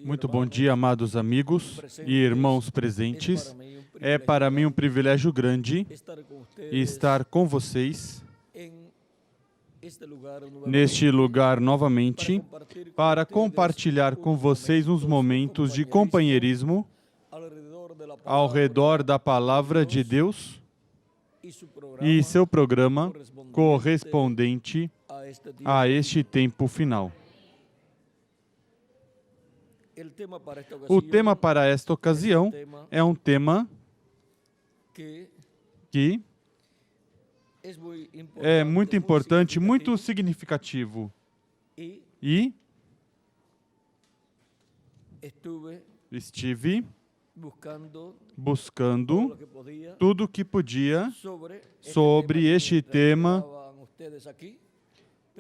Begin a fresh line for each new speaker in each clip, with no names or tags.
Muito bom dia, amados amigos e irmãos presentes. É para mim um privilégio grande estar com vocês neste lugar novamente para compartilhar com vocês uns momentos de companheirismo ao redor da Palavra de Deus e seu programa correspondente a este tempo final. O tema para esta ocasião é um tema que é muito importante, muito significativo. E estive buscando tudo o que podia sobre este tema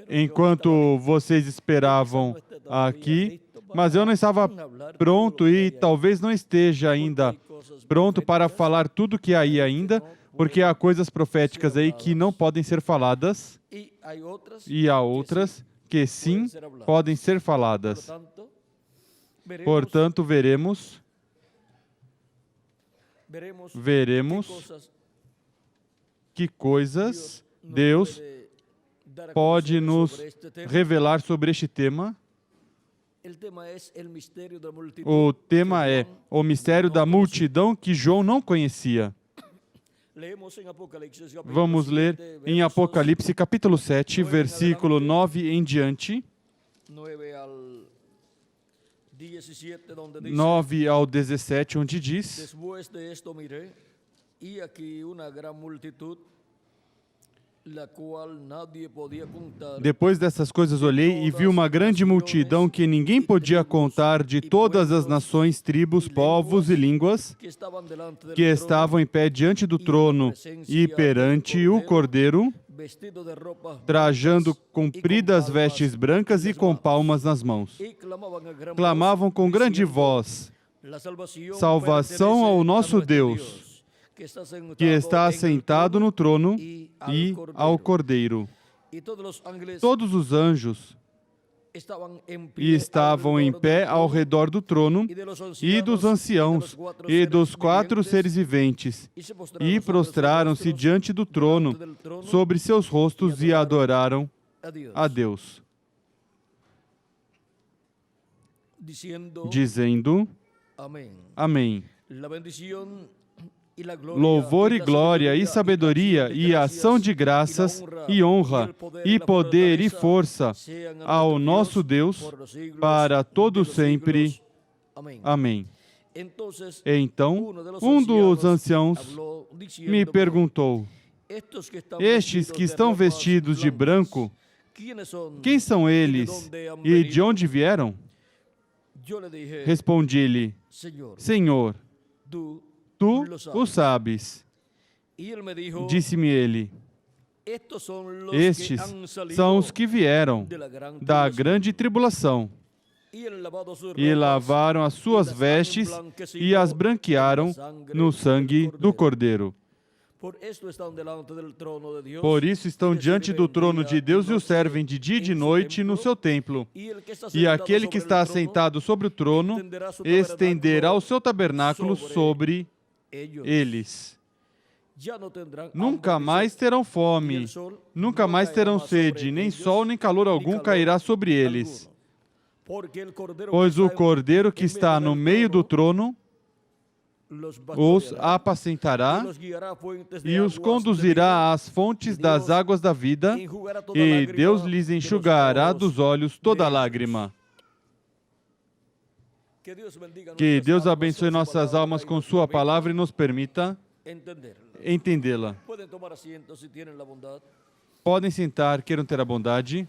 enquanto vocês esperavam aqui, mas eu não estava pronto e talvez não esteja ainda pronto para falar tudo que há aí ainda, porque há coisas proféticas aí que não podem ser faladas e há outras que sim podem ser faladas. Portanto, veremos que coisas Deus pode nos revelar sobre este tema. O tema é o mistério da multidão que João não conhecia. Vamos ler em Apocalipse capítulo 7, versículo 9 em diante. 9 ao 17, onde diz: Depois dessas coisas olhei e vi uma grande multidão que ninguém podia contar, de todas as nações, tribos, povos e línguas, que estavam em pé diante do trono e perante o Cordeiro, trajando compridas vestes brancas e com palmas nas mãos. Clamavam com grande voz: Salvação ao nosso Deus, que está assentado no trono, e ao Cordeiro. Todos os anjos estavam em pé ao redor do trono, e dos anciãos, e dos 4 seres viventes, e prostraram-se diante do trono, sobre seus rostos, e adoraram a Deus, dizendo: Amém. Louvor e glória e sabedoria e ação de graças e honra e poder e força ao nosso Deus para todo sempre. Amém. Então, um dos anciãos me perguntou: Estes que estão vestidos de branco, quem são eles e de onde vieram? Respondi-lhe: Senhor, Tu o sabes. Disse-me ele: Estes são os que vieram da grande tribulação e lavaram as suas vestes e as branquearam no sangue do Cordeiro. Por isso estão diante do trono de Deus e o servem de dia e de noite no seu templo. E aquele que está assentado sobre o trono estenderá o seu tabernáculo sobre eles. Nunca mais terão fome, nunca mais terão sede, nem sol nem calor algum cairá sobre eles. Pois o Cordeiro que está no meio do trono os apacentará e os conduzirá às fontes das águas da vida, e Deus lhes enxugará dos olhos toda lágrima. Que Deus abençoe nossas almas com sua palavra e nos permita entendê-la. Podem sentar, queiram ter a bondade.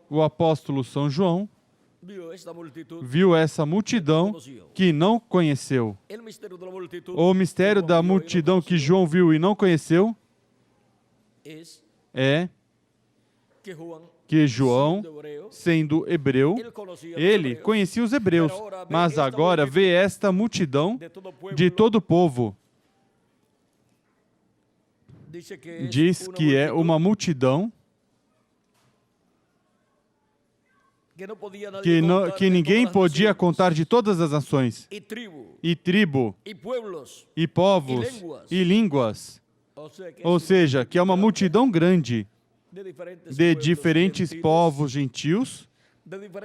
O apóstolo São João viu essa multidão que não conheceu. O mistério da multidão que João viu e não conheceu é que João, sendo hebreu, ele conhecia os hebreus, mas agora vê esta multidão de todo o povo diz que é uma multidão que ninguém podia contar de todas as nações, e tribo, e povos, e línguas. Ou seja, que é uma multidão grande de diferentes povos gentios,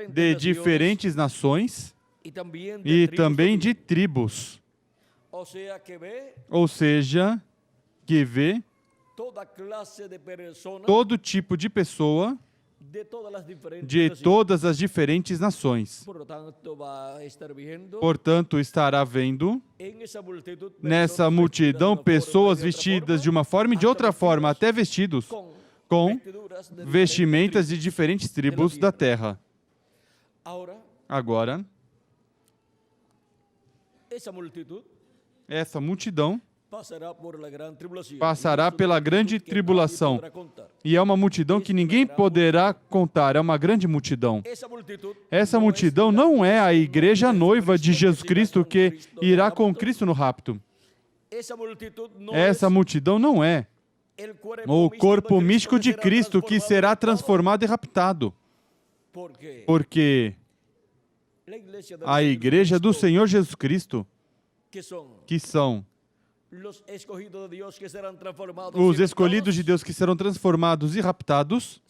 de diferentes nações e também de tribos. Ou seja, que vê todo tipo de pessoa de todas as diferentes nações. Portanto, estará vendo nessa multidão pessoas vestidas de uma forma e de outra forma, até vestidos com vestimentas de diferentes tribos da terra. Agora, essa multidão passará pela grande tribulação. E é uma multidão que ninguém poderá contar, é uma grande multidão. Essa multidão não é a igreja noiva de Jesus Cristo que irá com Cristo no rapto. Essa multidão não é o corpo místico de Cristo que será transformado e raptado. Porque a igreja do Senhor Jesus Cristo, que são os escolhidos de Deus que serão transformados e raptados,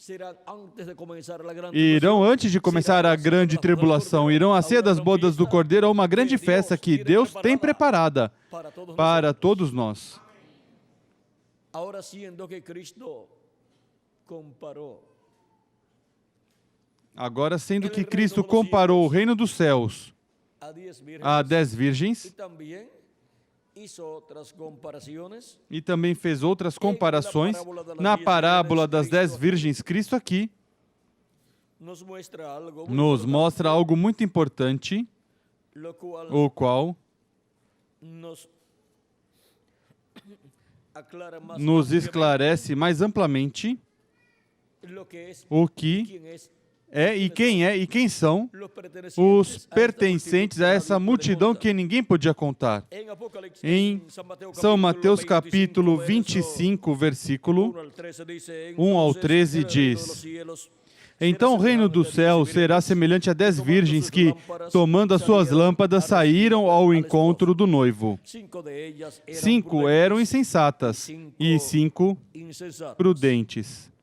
irão, antes de começar a grande tribulação, irão à ceia das bodas do Cordeiro, a uma grande festa que Deus tem preparada para todos nós. Agora, sendo que Cristo comparou o reino dos céus a 10 virgens, e também fez outras comparações na parábola das 10 virgens, Cristo aqui nos mostra algo muito importante, o qual nos esclarece mais amplamente o que é e quem são os pertencentes a essa multidão que ninguém podia contar. Em São Mateus capítulo 25, versículo 1 ao 13 diz: Então o reino do céu será semelhante a 10 virgens que, tomando as suas lâmpadas, saíram ao encontro do noivo. 5 eram insensatas e 5 prudentes.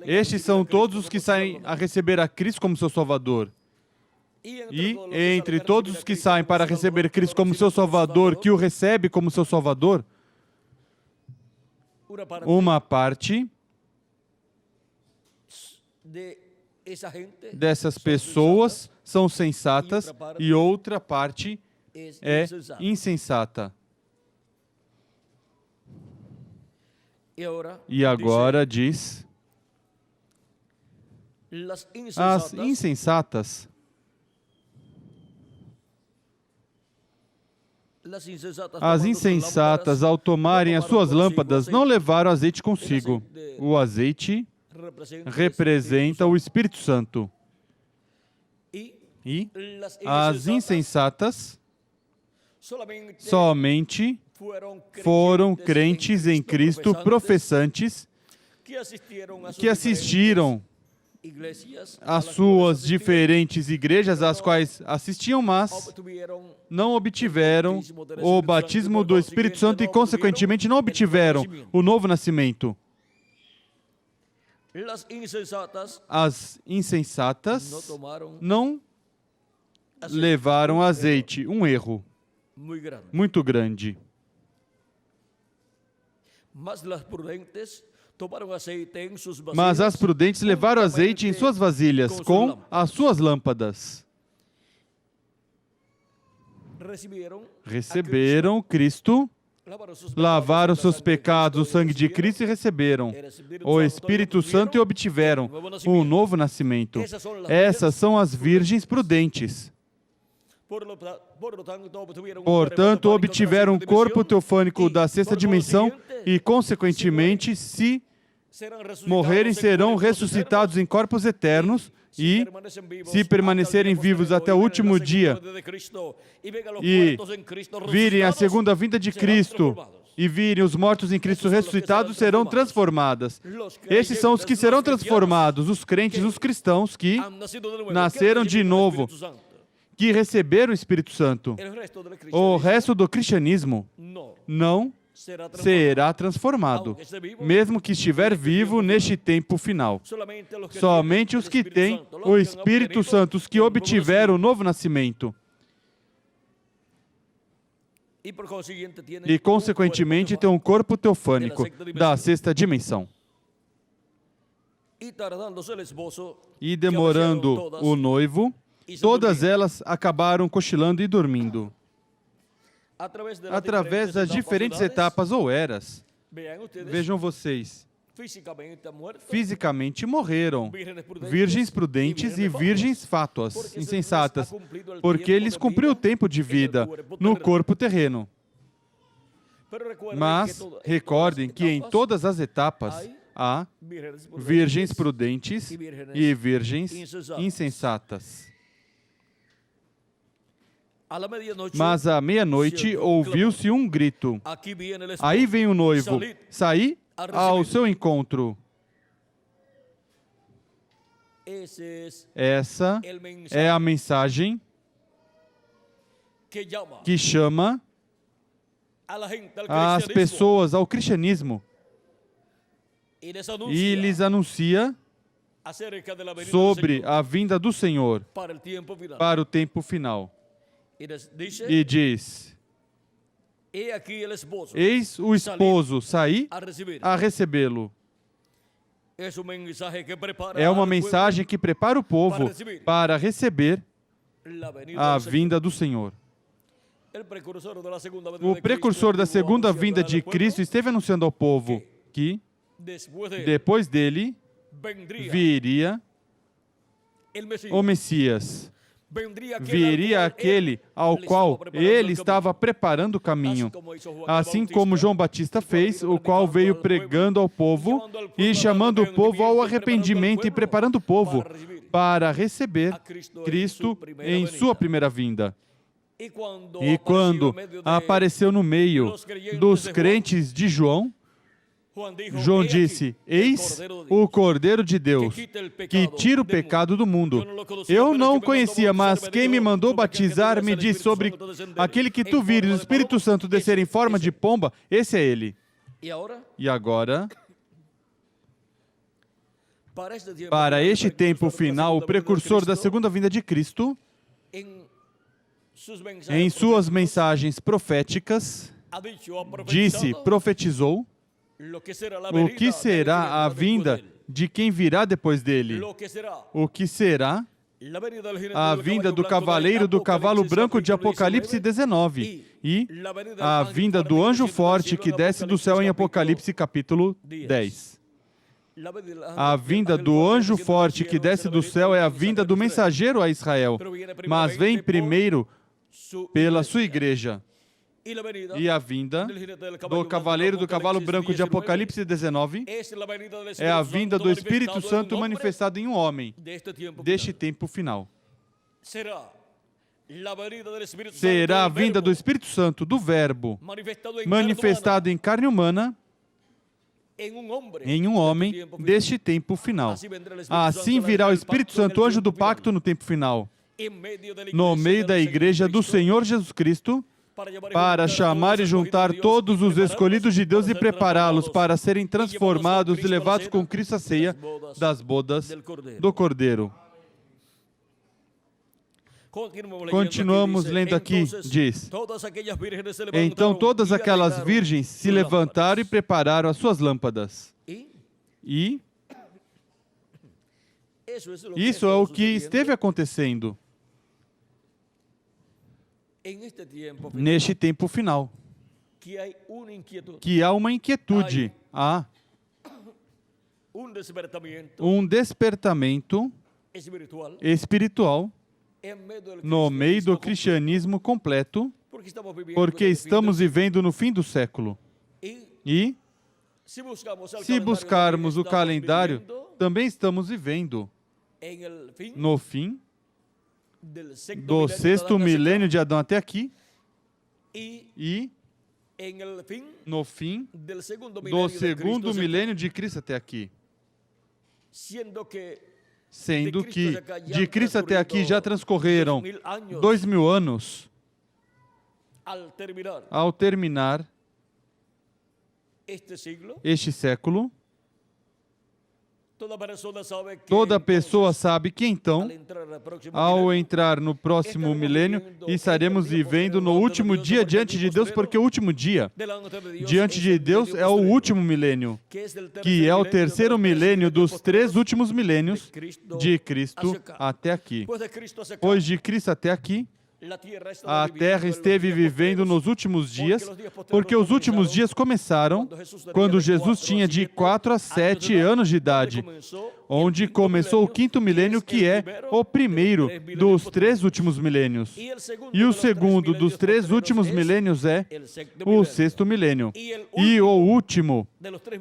Estes são todos os que saem a receber a Cristo como seu Salvador. E entre todos os que saem para receber Cristo como seu Salvador, que o recebe como seu Salvador, uma parte dessas pessoas são sensatas e outra parte é insensata. E agora diz: as insensatas ao tomarem as suas lâmpadas, não levaram azeite consigo. O azeite representa o Espírito Santo. E as insensatas somente foram crentes em Cristo, professantes, que assistiram às suas diferentes igrejas, às quais assistiam, mas não obtiveram o batismo do Espírito Santo e, consequentemente, não obtiveram o novo nascimento. As insensatas não levaram azeite, um erro muito grande. Mas as prudentes levaram azeite em suas vasilhas, com as suas lâmpadas. Receberam Cristo, lavaram seus pecados, o sangue de Cristo, e receberam o Espírito Santo e obtiveram um novo nascimento. Essas são as virgens prudentes. Portanto, obtiveram um corpo teofânico da sexta dimensão e, consequentemente, se morrerem serão ressuscitados em corpos eternos e, se permanecerem vivos até o último dia e virem a segunda vinda de Cristo e virem os mortos em Cristo ressuscitados, serão transformadas. Esses são os que serão transformados, os crentes, os cristãos que nasceram de novo, que receberam o Espírito Santo. O resto do cristianismo não será transformado, mesmo que estiver vivo neste tempo final. Somente os que têm o Espírito Santo, os que obtiveram o novo nascimento. E, consequentemente, tem um corpo teofânico da sexta dimensão. E demorando o noivo, todas elas acabaram cochilando e dormindo. Através das diferentes etapas ou eras. Vejam vocês, fisicamente morreram, virgens prudentes e virgens fátuas, insensatas, porque eles cumpriram o tempo de vida no corpo terreno. Mas recordem que em todas as etapas há virgens prudentes e virgens insensatas. Mas à meia-noite ouviu-se um grito. Aí vem o noivo, saí ao seu encontro. Essa é a mensagem que chama as pessoas ao cristianismo e lhes anuncia sobre a vinda do Senhor para o tempo final. E diz: eis o esposo, saí a recebê-lo. É uma mensagem que prepara o povo para receber a vinda do Senhor. O precursor da segunda vinda de Cristo esteve anunciando ao povo que, depois dele, viria o Messias. Viria aquele ao qual ele estava preparando o caminho, assim como João Batista fez, o qual veio pregando ao povo e chamando o povo ao arrependimento e preparando o povo para receber Cristo em sua primeira vinda. E quando apareceu no meio dos crentes de João, João disse: eis o Cordeiro de Deus, que tira o pecado do mundo. Eu não o conhecia, mas quem me mandou batizar me disse sobre aquele que tu vires o Espírito Santo descer em forma de pomba, esse é ele. E agora, para este tempo final, o precursor da segunda vinda de Cristo, em suas mensagens proféticas, disse, profetizou, o que será a vinda de quem virá depois dele? O que será a vinda do cavaleiro do cavalo branco de Apocalipse 19 e a vinda do anjo forte que desce do céu em Apocalipse capítulo 10. A vinda do anjo forte que desce do céu é a vinda do mensageiro a Israel, mas vem primeiro pela sua igreja. E a vinda do cavaleiro do cavalo branco de Apocalipse 19 é a vinda do Espírito Santo manifestado em um homem deste tempo final. Será a vinda do Espírito Santo, do Verbo, manifestado em carne humana em um homem deste tempo final. Assim virá o Espírito Santo, anjo do pacto, no tempo final, no meio da igreja do Senhor Jesus Cristo, para chamar e juntar todos os escolhidos de Deus e prepará-los para serem transformados e levados com Cristo à ceia das bodas do Cordeiro. Continuamos lendo aqui, diz: então todas aquelas virgens se levantaram e prepararam as suas lâmpadas. E isso é o que esteve acontecendo neste tempo final, que há uma inquietude, há um despertamento espiritual no meio do cristianismo completo, porque estamos vivendo no fim do século. E Se buscarmos o calendário, também estamos vivendo no fim do sexto milênio de Adão até aqui e no fim do segundo milênio de Cristo até aqui. Sendo que de Cristo até aqui já transcorreram 2000 anos. Ao terminar este século, toda pessoa sabe que então, ao entrar no próximo milênio, estaremos vivendo no último dia diante de Deus, porque o último dia diante de Deus é o último milênio, que é o terceiro milênio dos 3 últimos milênios de Cristo até aqui. Pois de Cristo até aqui, a Terra esteve vivendo nos últimos dias, porque os últimos dias começaram quando Jesus tinha de 4 a 7 anos de idade, onde começou o 5º milênio, que é o primeiro dos 3 últimos milênios. E o segundo dos 3 últimos milênios é o 6º milênio. E o último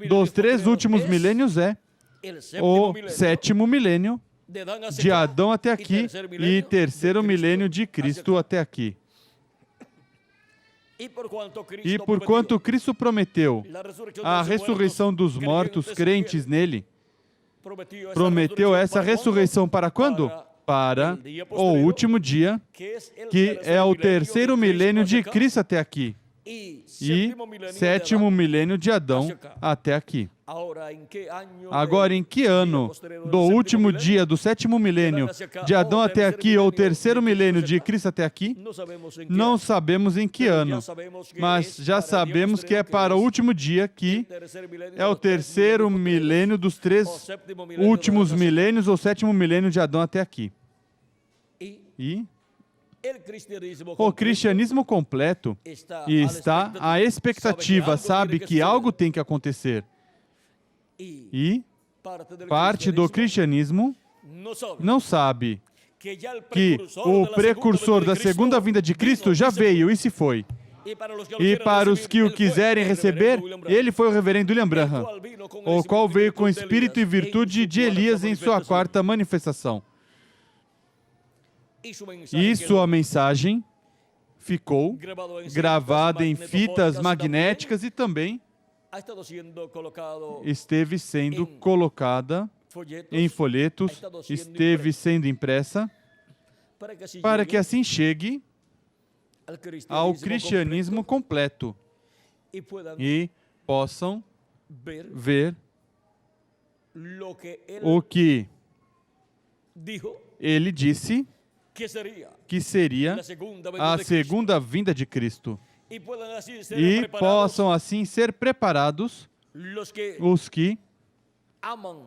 dos 3 últimos milênios é o 7º milênio de Adão até aqui e 3º milênio de Cristo até aqui. E porquanto Cristo prometeu a ressurreição dos mortos crentes nele, prometeu essa ressurreição para quando? Para o último dia, que é o 3º milênio de Cristo até aqui e 7º milênio de Adão até aqui. Agora, em que ano do último dia do 7º milênio de Adão até aqui, ou 3º milênio de Cristo até aqui? Não sabemos em que ano, mas já sabemos que é para o último dia, que é o 3º milênio dos 3 últimos milênios, ou 7º milênio de Adão até aqui. E o cristianismo completo está à expectativa, sabe que algo tem que acontecer. E parte do cristianismo não sabe que o precursor da segunda vinda de Cristo já veio e se foi. E para os que o quiserem receber, ele foi o reverendo William Branham, o qual veio com espírito e virtude de Elias em sua 4ª manifestação. E sua mensagem ficou gravada em fitas magnéticas e também esteve sendo colocada em folhetos, esteve sendo impressa, para que assim chegue ao cristianismo completo e possam ver o que ele disse que seria a segunda vinda de Cristo. E possam assim ser preparados os que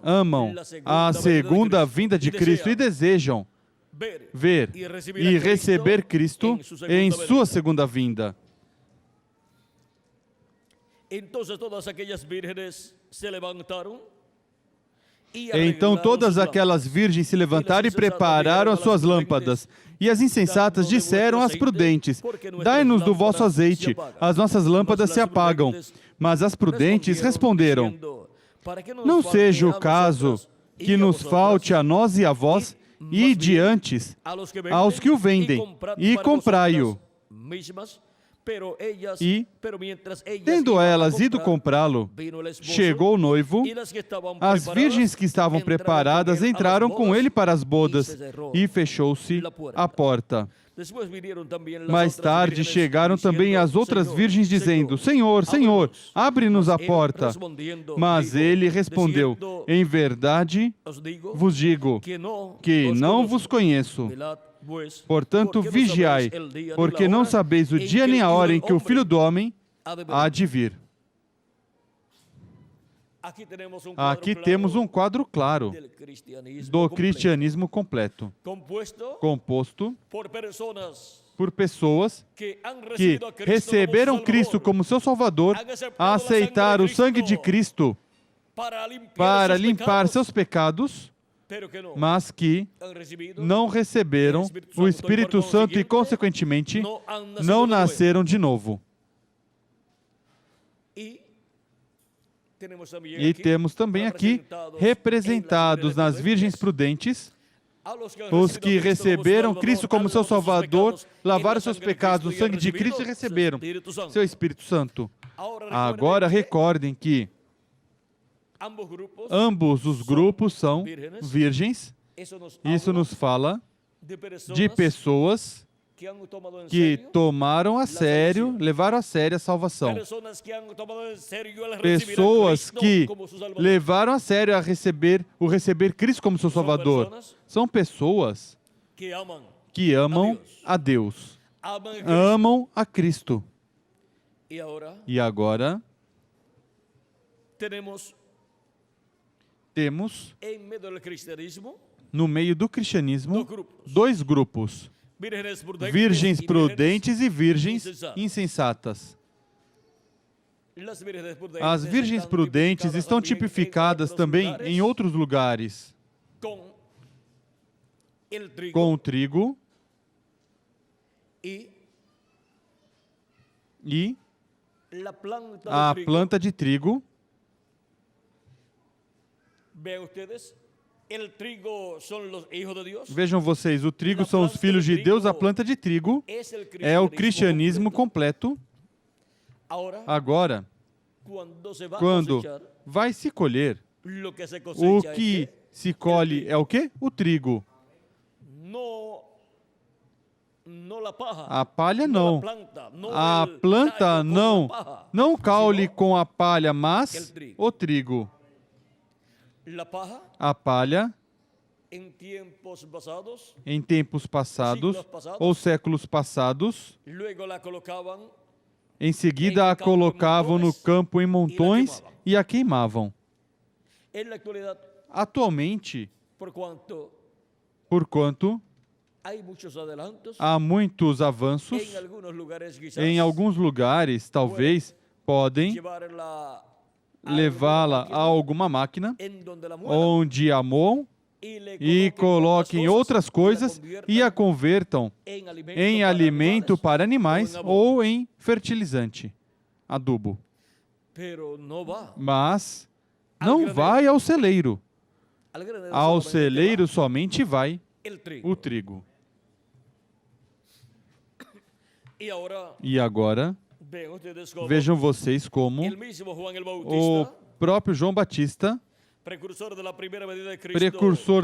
amam a segunda vinda de Cristo e desejam ver e receber Cristo em sua segunda vinda. Então todas aquelas virgens se levantaram e prepararam as suas lâmpadas. E as insensatas disseram às prudentes: dai-nos do vosso azeite, as nossas lâmpadas se apagam. Mas as prudentes responderam: não seja o caso que nos falte a nós e a vós, e diante aos que o vendem, e comprai-o. E, tendo elas ido comprá-lo, chegou o noivo, as virgens que estavam preparadas entraram com ele para as bodas, e fechou-se a porta. Mais tarde chegaram também as outras virgens dizendo: Senhor, Senhor, abre-nos a porta. Mas ele respondeu: em verdade vos digo que não vos conheço. Portanto, vigiai, porque não sabeis o dia nem a hora em que o Filho do Homem há de vir. Aqui temos um quadro claro do cristianismo completo, composto por pessoas que receberam Cristo como seu Salvador, aceitaram o sangue de Cristo para limpar seus pecados, mas que não receberam o Espírito Santo e, consequentemente, não nasceram de novo. E temos também aqui representados nas virgens prudentes os que receberam Cristo como seu Salvador, lavaram seus pecados no sangue de Cristo e receberam seu Espírito Santo. Agora recordem que ambos os grupos são virgens. Isso nos fala de pessoas que tomaram a sério, levaram a sério a salvação. Pessoas que levaram a sério o receber Cristo como seu Salvador. São pessoas que amam a Deus, amam a Cristo. E agora temos no meio do cristianismo dois grupos: virgens prudentes e virgens insensatas. As virgens prudentes estão tipificadas também em outros lugares com o trigo e a planta de trigo. Vejam vocês, o trigo são os filhos de Deus, a planta de trigo é o cristianismo completo. Agora, quando vai se colher, o que se colhe é o quê? O trigo. A palha não. A planta não. Não caule com a palha, mas o trigo. A palha, em tempos passados, ou séculos passados, em seguida a colocavam no campo em montões e a queimavam. Atualmente, porquanto há muitos avanços, em alguns lugares, talvez, podem levá-la a alguma máquina, onde a moam e coloquem outras coisas e a convertam em alimento para animais ou em fertilizante, adubo. Mas não vai ao celeiro. Ao celeiro somente vai o trigo. E agora, vejam vocês como o próprio João Batista, precursor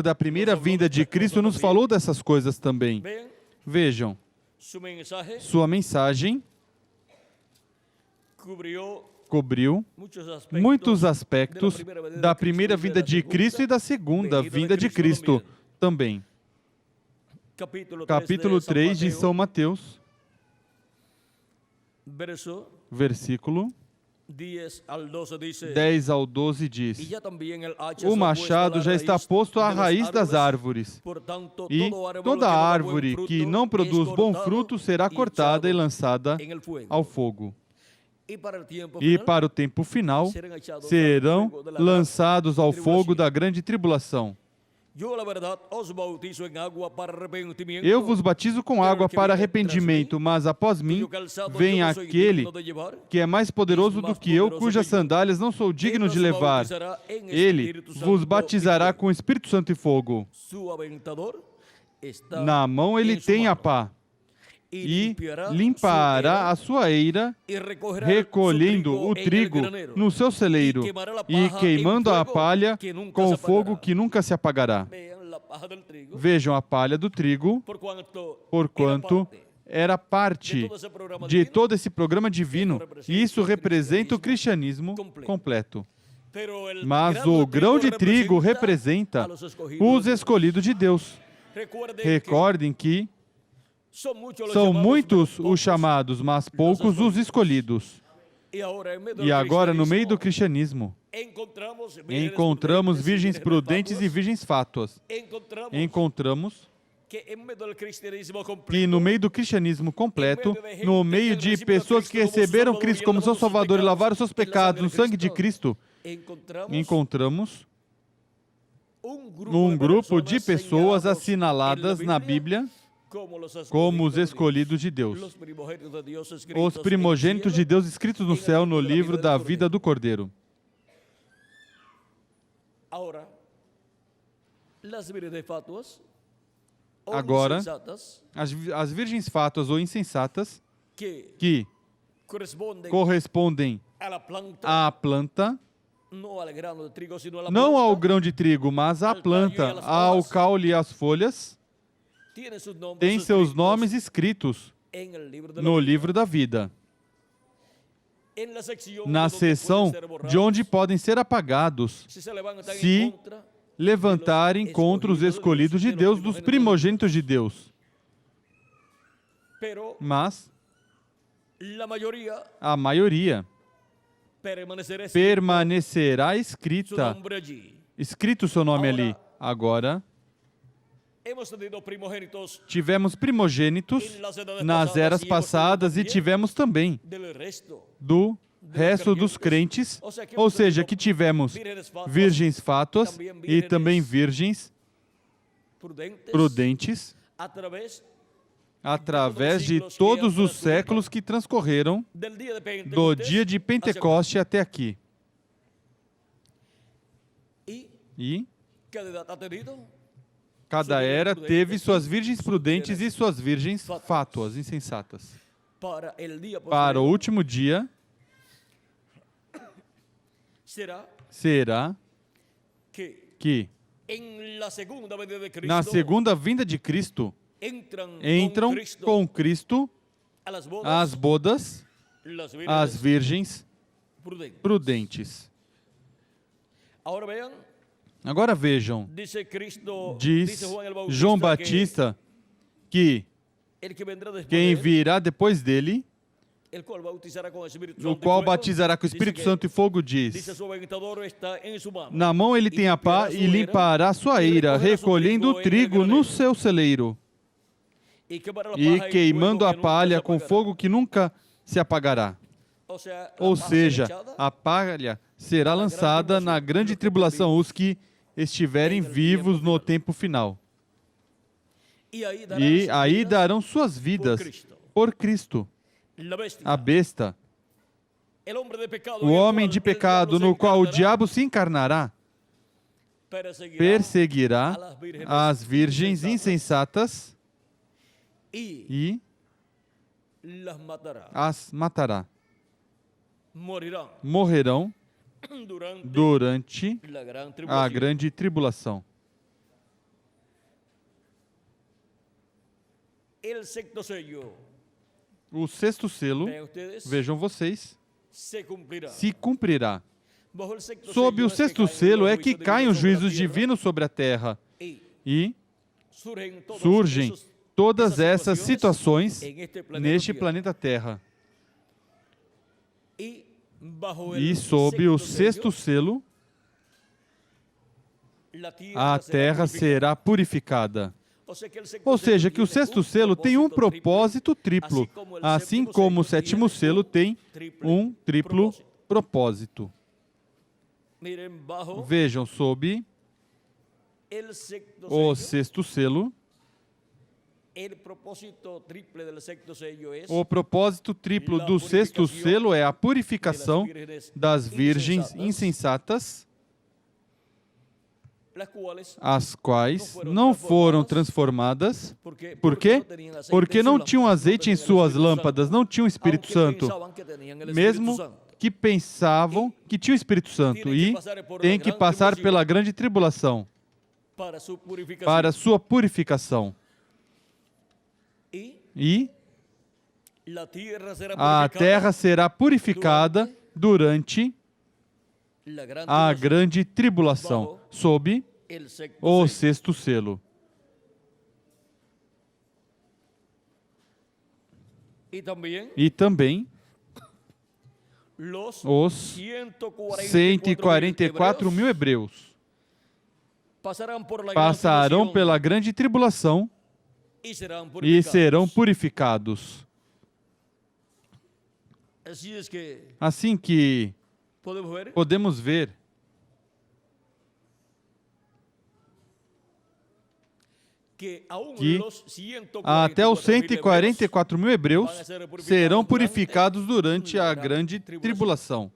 da primeira vinda de Cristo, nos falou dessas coisas também. Vejam, sua mensagem cobriu muitos aspectos da primeira vinda de Cristo e da segunda vinda de Cristo também. Capítulo 3 de São Mateus, versículo 10 ao 12 diz: o machado já está posto à raiz das árvores, e toda árvore que não produz bom fruto será cortada e lançada ao fogo. E para o tempo final serão lançados ao fogo da grande tribulação. Eu vos batizo com água para arrependimento, mas após mim vem aquele que é mais poderoso do que eu, cujas sandálias não sou digno de levar. Ele vos batizará com Espírito Santo e fogo. Na mão ele tem a pá, e limpará a sua eira, recolhendo o trigo no seu celeiro e queimando a palha com o fogo que nunca se apagará. Vejam a palha do trigo, porquanto era parte de todo esse programa divino, e isso representa o cristianismo completo. Mas o grão de trigo representa os escolhidos de Deus. Recordem que são muitos os chamados, mas poucos os escolhidos. E agora, no meio do cristianismo, encontramos virgens prudentes e virgens fátuas. Encontramos que no meio do cristianismo completo, no meio de pessoas que receberam Cristo como seu Salvador e lavaram seus pecados no sangue de Cristo, encontramos um grupo de pessoas assinaladas na Bíblia como os escolhidos de Deus, os primogênitos de Deus escritos no céu no livro da vida do Cordeiro. Agora, as virgens fátuas ou insensatas que correspondem à planta, não ao grão de trigo, mas à planta, ao caule e às folhas, têm seus nomes escritos no livro da vida, na seção de onde podem ser apagados se levantarem contra os escolhidos de Deus, dos primogênitos de Deus. Mas a maioria permanecerá escrito o seu nome ali. Agora, tivemos primogênitos nas eras passadas e tivemos também do resto dos crentes, ou seja, que tivemos virgens fátuas e também virgens prudentes, através de todos os séculos que transcorreram do dia de Pentecoste até aqui. E cada era teve suas virgens prudentes e suas virgens fátuas, insensatas. Para o último dia, será que na segunda vinda de Cristo entram com Cristo as bodas, as virgens prudentes. Agora vejam, diz João Batista que quem virá depois dele, o qual batizará com o Espírito Santo e fogo, diz: na mão ele tem a pá e limpará sua eira, recolhendo o trigo no seu celeiro e queimando a palha com fogo que nunca se apagará. Ou seja, a palha será lançada na grande tribulação, os que estiverem vivos no tempo final. E aí darão suas vidas por Cristo, a besta, o homem de pecado, no qual o diabo se encarnará, perseguirá as virgens insensatas e as matará. Morrerão durante a grande tribulação. O sexto selo, vejam vocês, se cumprirá. Sob o sexto selo é que caem os juízos divinos sobre a terra e surgem todas essas situações neste planeta Terra. E sob o sexto selo, a terra será purificada. Ou seja, que o sexto selo tem um propósito triplo, assim como o sétimo selo tem um triplo propósito. Vejam, sob o sexto selo, o propósito triplo do sexto selo é a purificação das virgens insensatas, as quais não foram transformadas. Por quê? Porque não tinham azeite em suas lâmpadas, não tinham Espírito Santo, mesmo que pensavam que tinham Espírito Santo, e têm que passar pela grande tribulação para sua purificação. E a terra será purificada durante a grande tribulação, sob o sexto selo. E também os 144 mil hebreus passarão pela grande tribulação e serão purificados. Assim que podemos ver que até os 144 mil hebreus serão purificados durante a grande tribulação.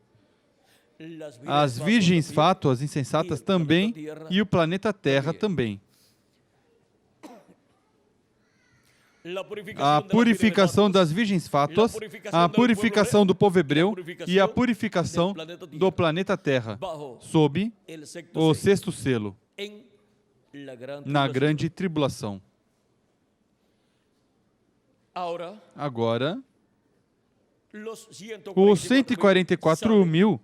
as virgens fátuas, insensatas também, e o planeta Terra também. A purificação das virgens fátuas, a purificação do povo hebreu e a purificação do planeta Terra, sob o sexto selo, na grande tribulação. Agora, os 144 mil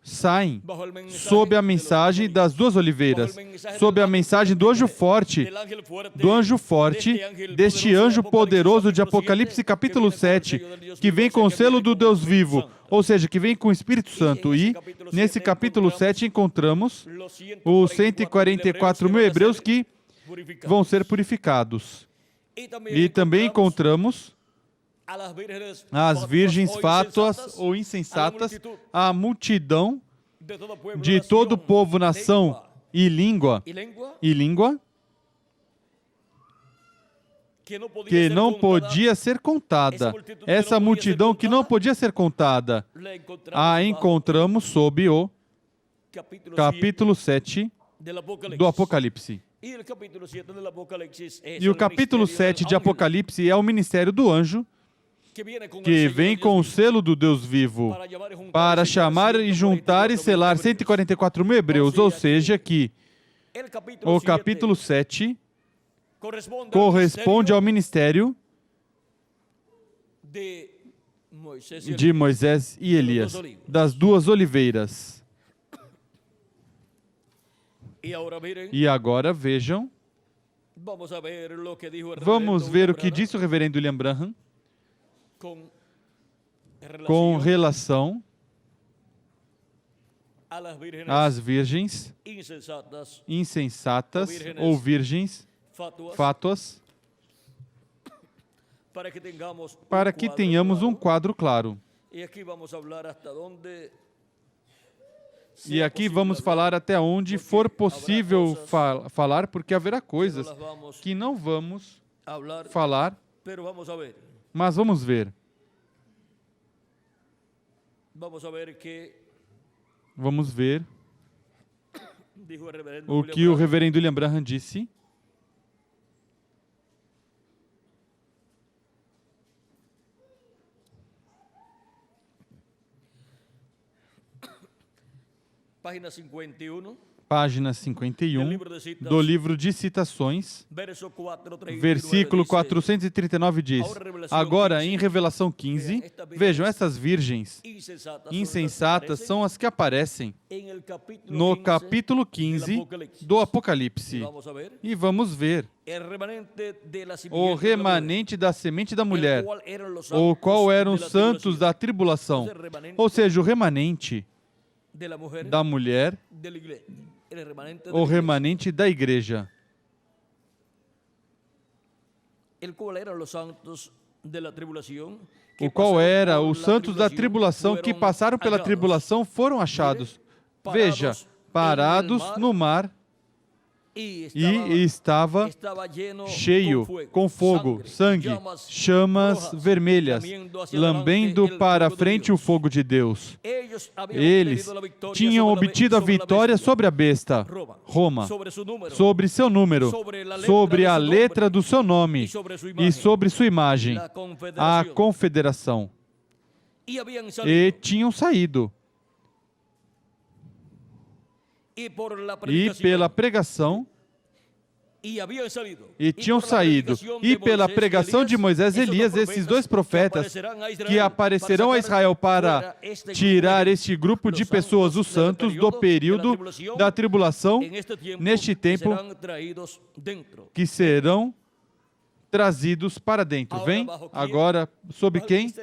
saem sob a mensagem das duas oliveiras, sob a mensagem do anjo forte, deste anjo poderoso de Apocalipse capítulo 7, que vem com o selo do Deus vivo, ou seja, que vem com o Espírito Santo. E nesse capítulo 7 encontramos os 144 mil hebreus que vão ser purificados. E também encontramos as virgens fátuas ou insensatas, a multidão de todo povo, nação e língua, que não podia ser contada. Essa multidão que não podia ser contada, a encontramos sob o capítulo 7 do Apocalipse. E o capítulo 7 de Apocalipse é o ministério do anjo, que vem com o selo do Deus vivo, para chamar e juntar e selar 144 mil hebreus, ou seja, que o capítulo 7 corresponde ao ministério de Moisés e Elias, das duas oliveiras. E agora vejam, vamos ver o que disse o reverendo William Branham com relação às virgens insensatas ou virgens fátuas, para que tenhamos um quadro claro. E aqui vamos falar até onde for possível falar, porque haverá coisas que não vamos falar, mas vamos ver. Vamos ver o que o reverendo William Branham disse. Página 51 do livro de citações, versículo 439 diz: agora, em Revelação 15, vejam, essas virgens insensatas são as que aparecem no capítulo 15 do Apocalipse. E vamos ver o remanente da semente da mulher, o qual eram os santos da tribulação, ou seja, o remanente da mulher, o remanente da igreja. O qual era os santos da tribulação que passaram pela tribulação foram achados. Veja, parados no mar, e estava cheio, com fogo, sangue, chamas vermelhas, lambendo para a frente o fogo de Deus. Eles tinham obtido a vitória sobre a besta, Roma, sobre seu número, sobre a letra do seu nome e sobre sua imagem, a confederação. E tinham saído. E pela pregação, e tinham saído, e pela pregação de Moisés e Elias, esses dois profetas que aparecerão a Israel para tirar este grupo de pessoas, os santos, do período da tribulação, neste tempo, que serão trazidos para dentro. Vem agora, sob quem?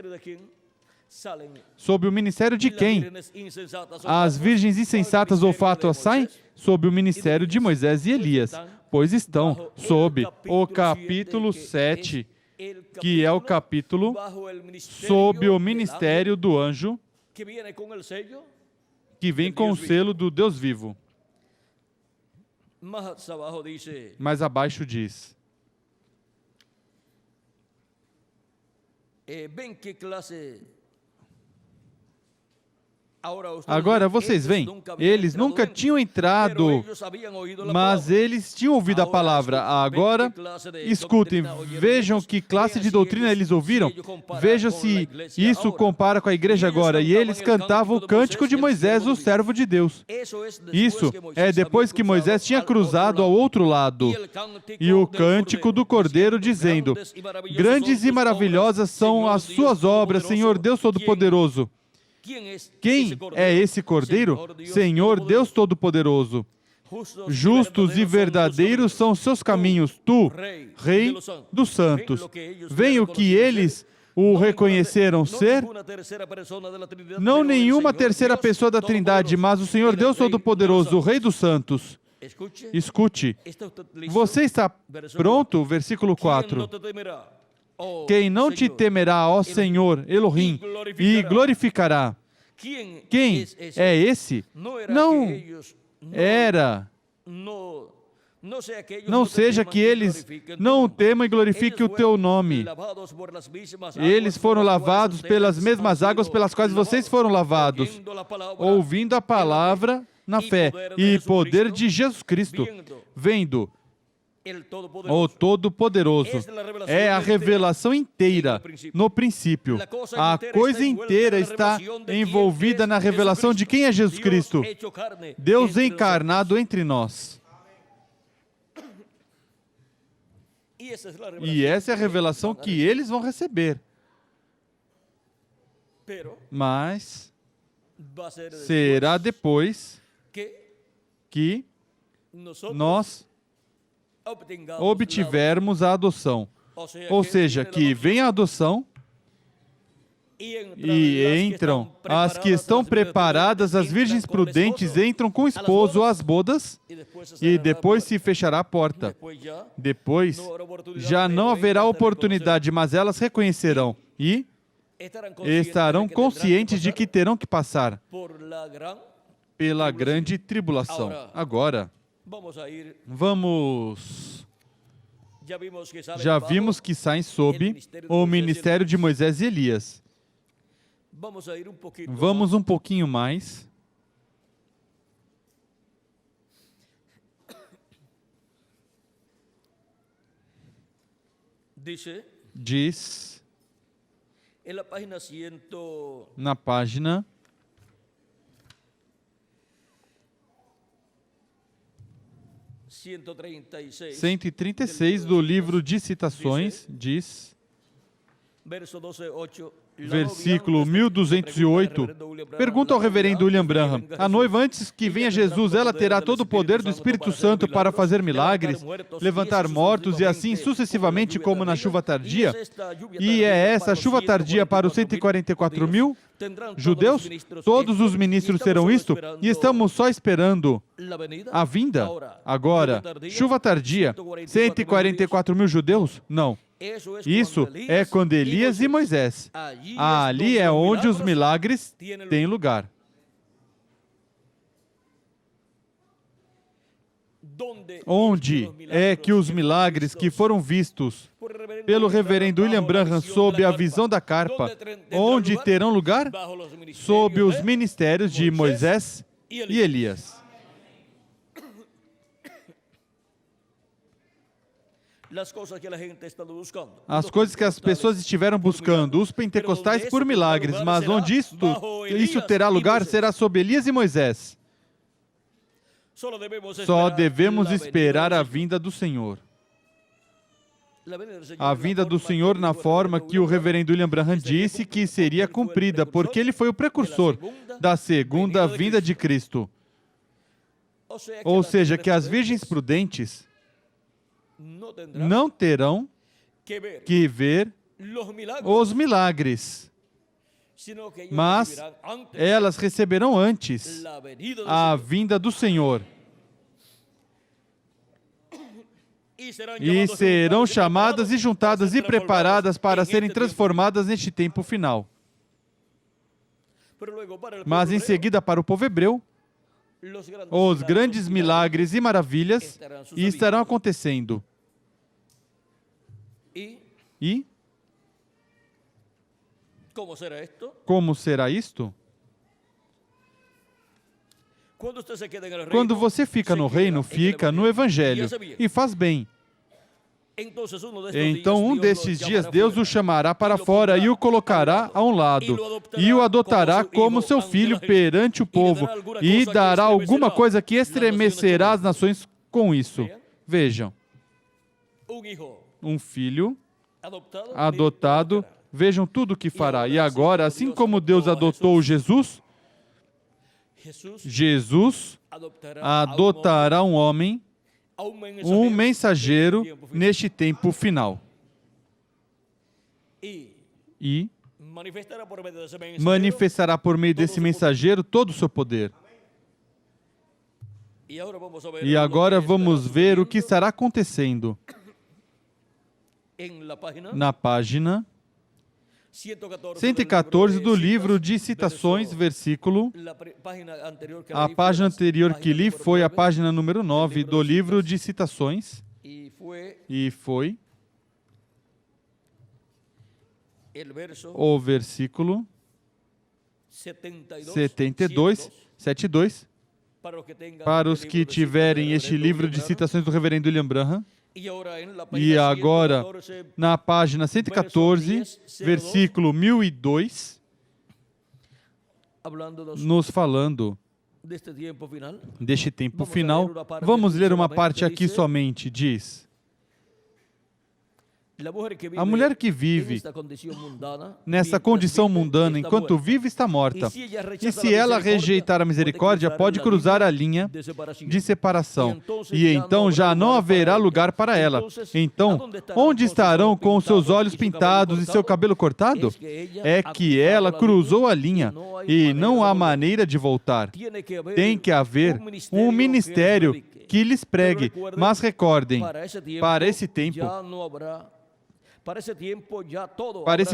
Sob o ministério de quem? As virgens insensatas ou fátuas saem sob o ministério de Moisés e Elias, pois estão sob o capítulo 7, que é o capítulo sob o ministério do anjo, que vem com o selo do Deus vivo. Mais abaixo diz: Agora, vocês veem, eles nunca tinham entrado, mas eles tinham ouvido a palavra. Agora, escutem, vejam que classe de doutrina eles ouviram. Vejam se isso compara com a igreja agora. E eles cantavam o cântico de Moisés, o servo de Deus. Isso é depois que Moisés tinha cruzado ao outro lado. E o cântico do Cordeiro dizendo: grandes e maravilhosas são as suas obras, Senhor Deus Todo-Poderoso. Quem é esse Cordeiro? Senhor Deus Todo-Poderoso. Justos e verdadeiros são seus caminhos, tu, Rei dos Santos. Vem o que eles o reconheceram ser? Não nenhuma terceira pessoa da Trindade, mas o Senhor Deus Todo-Poderoso, o Rei dos Santos. Escute. Você está pronto? Versículo 4. Quem não te temerá, ó Senhor, Elohim, e glorificará. Quem é esse? Não era. Não seja que eles não o temam e glorifiquem o teu nome. Eles foram lavados pelas mesmas águas pelas quais vocês foram lavados, ouvindo a palavra na fé e poder de Jesus Cristo, vendo o Todo-Poderoso. É a revelação inteira no princípio. A coisa inteira está envolvida na revelação de quem é Jesus Cristo, Deus encarnado entre nós. E essa é a revelação que eles vão receber. Mas será depois que nós obtivermos a adoção. Ou seja, que vem a adoção e entram as que estão preparadas, as virgens prudentes entram com o esposo às bodas e depois se fechará a porta. Depois já não haverá oportunidade, mas elas reconhecerão e estarão conscientes de que terão que passar pela grande tribulação. Agora, já vimos que saem sob o ministério de Moisés e Elias. Vamos um pouquinho mais. Diz na página 136 do livro de citações, diz, versículo 1208, pergunta ao reverendo William Branham: a noiva, antes que venha Jesus, ela terá todo o poder do Espírito Santo para fazer milagres, levantar mortos e assim sucessivamente como na chuva tardia? E é essa a chuva tardia para os 144 mil judeus? Todos os ministros serão isto? E estamos só esperando a vinda? Agora, chuva tardia, 144 mil judeus? Não. Isso é quando Elias e Moisés. Ali é onde os milagres têm lugar. Onde é que os milagres que foram vistos pelo reverendo William Branham sob a visão da carpa, onde terão lugar? Sob os ministérios de Moisés e Elias. As coisas que as pessoas estiveram buscando, os pentecostais por milagres, mas onde isso terá lugar será sob Elias e Moisés. Só devemos esperar a vinda do Senhor. A vinda do Senhor na forma que o reverendo William Branham disse que seria cumprida, porque ele foi o precursor da segunda vinda de Cristo. Ou seja, que as virgens prudentes não terão que ver os milagres, mas elas receberão antes a vinda do Senhor. E serão chamadas e juntadas e preparadas para serem transformadas neste tempo final. Mas em seguida, para o povo hebreu, os grandes milagres e maravilhas estarão acontecendo. E como será isto? Quando você fica no reino, fica no Evangelho e faz bem. Então, um desses dias, Deus o chamará para fora e o colocará a um lado, e o adotará como seu filho perante o povo, e dará alguma coisa que estremecerá as nações com isso. Vejam, um filho adotado, vejam tudo o que fará. E agora, assim como Deus adotou Jesus, Jesus adotará um homem, um mensageiro neste tempo final. E manifestará por meio desse mensageiro todo o seu poder. E agora vamos ver o que estará acontecendo. Na página 114 do livro de citações, versículo. A página anterior que li foi a página número 9 do livro de citações. E foi o versículo 72, 72. Para os que tiverem este livro de citações do reverendo William Branham. E agora, na página 114, versículo 1002, nos falando deste tempo final, vamos ler uma parte aqui somente, diz: a mulher que vive nessa condição mundana, enquanto vive, está morta. E se ela rejeitar a misericórdia, pode cruzar a linha de separação. E então já não haverá lugar para ela. Então, onde estarão com os seus olhos pintados e seu cabelo cortado? É que ela cruzou a linha e não há maneira de voltar. Tem que haver um ministério que lhes pregue. Mas recordem, para esse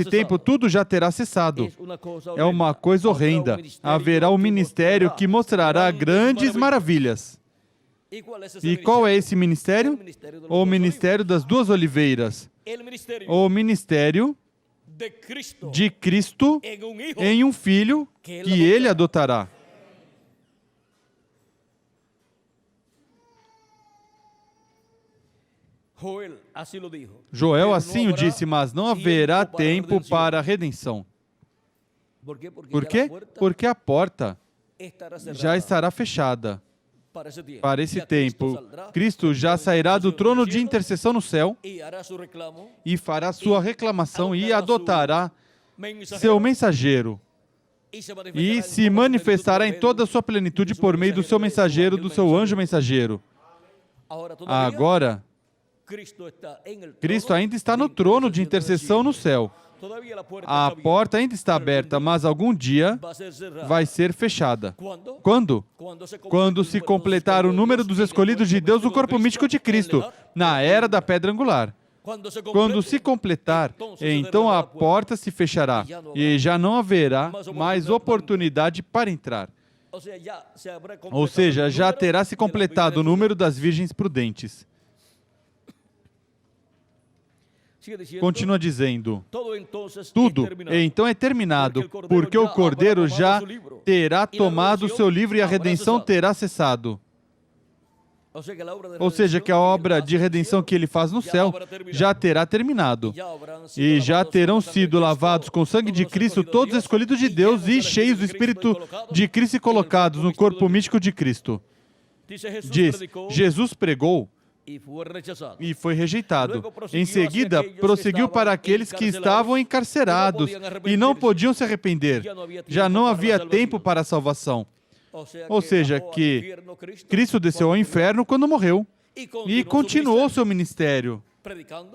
tempo, tudo já terá cessado. É uma coisa horrenda. Haverá um ministério que mostrará grandes maravilhas. E qual é esse ministério? O ministério das duas oliveiras. O ministério de Cristo em um filho que ele adotará. Joel assim o disse, mas não haverá tempo para a redenção. Por quê? Porque a porta já estará fechada para esse tempo. Cristo já sairá do trono de intercessão no céu e fará sua reclamação e adotará seu mensageiro e se manifestará em toda a sua plenitude por meio do seu mensageiro, do seu anjo mensageiro. Agora, Cristo ainda está no trono de intercessão no céu. A porta ainda está aberta, mas algum dia vai ser fechada. Quando? Quando se completar o número dos escolhidos de Deus no corpo místico de Cristo, na era da pedra angular. Quando se completar, então a porta se fechará e já não haverá mais oportunidade para entrar. Ou seja, já terá se completado o número das virgens prudentes. Continua dizendo, tudo então é terminado, porque o Cordeiro já terá tomado o seu livro e a redenção terá cessado. Ou seja, que a obra de redenção que ele faz no céu já terá terminado. E já terão sido lavados com o sangue de Cristo todos os escolhidos de Deus e cheios do Espírito de Cristo e colocados no corpo místico de Cristo. Diz, Jesus pregou e foi rejeitado. Em seguida, prosseguiu para aqueles que estavam encarcerados e não podiam se arrepender. Já não havia tempo para a salvação. Ou seja, que Cristo desceu ao inferno quando morreu e continuou seu ministério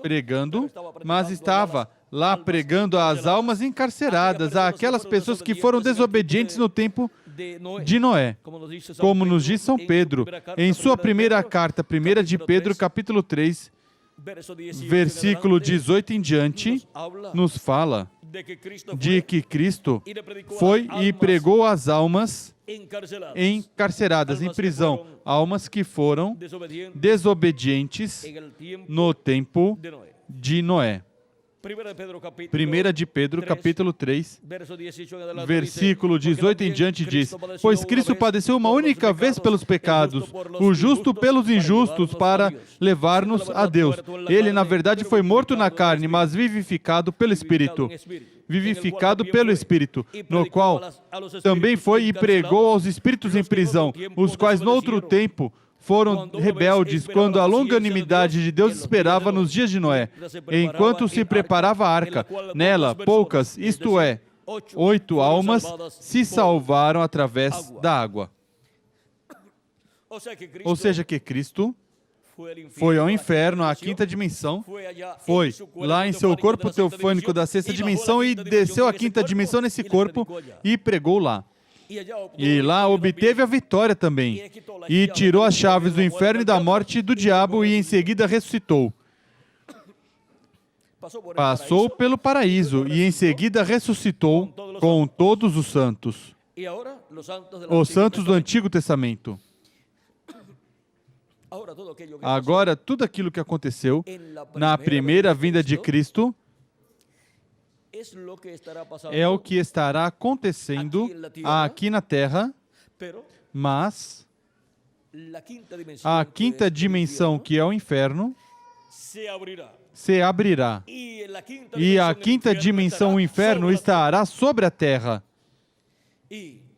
pregando, mas estava lá pregando às almas encarceradas, àquelas pessoas que foram desobedientes no tempo de Noé. Como nos diz São Pedro, em sua primeira carta, 1 de Pedro, capítulo 3, versículo 18 em diante, nos fala de que Cristo foi e pregou às almas encarceradas, em prisão, almas que foram desobedientes no tempo de Noé. 1 de Pedro, capítulo 3, versículo 18 em diante diz: Pois Cristo padeceu uma única vez pelos pecados, o justo pelos injustos, para levar-nos a Deus. Ele, na verdade, foi morto na carne, mas vivificado pelo Espírito. Vivificado pelo Espírito, no qual também foi e pregou aos espíritos em prisão, os quais no outro tempo foram rebeldes, quando a longanimidade de Deus esperava nos dias de Noé, enquanto se preparava a arca. Nela, poucas, isto é, 8 almas, se salvaram através da água. Ou seja, que Cristo foi ao inferno, à quinta dimensão, foi lá em seu corpo teofânico da sexta dimensão e desceu à quinta dimensão nesse corpo e pregou lá. E lá obteve a vitória também, e tirou as chaves do inferno e da morte e do diabo, e em seguida ressuscitou. Passou pelo paraíso, e em seguida ressuscitou com todos os santos. Os santos do Antigo Testamento. Agora, tudo aquilo que aconteceu na primeira vinda de Cristo é o que estará acontecendo aqui na Terra, mas a quinta dimensão, que é o inferno, se abrirá. E a quinta dimensão, o inferno, estará sobre a Terra.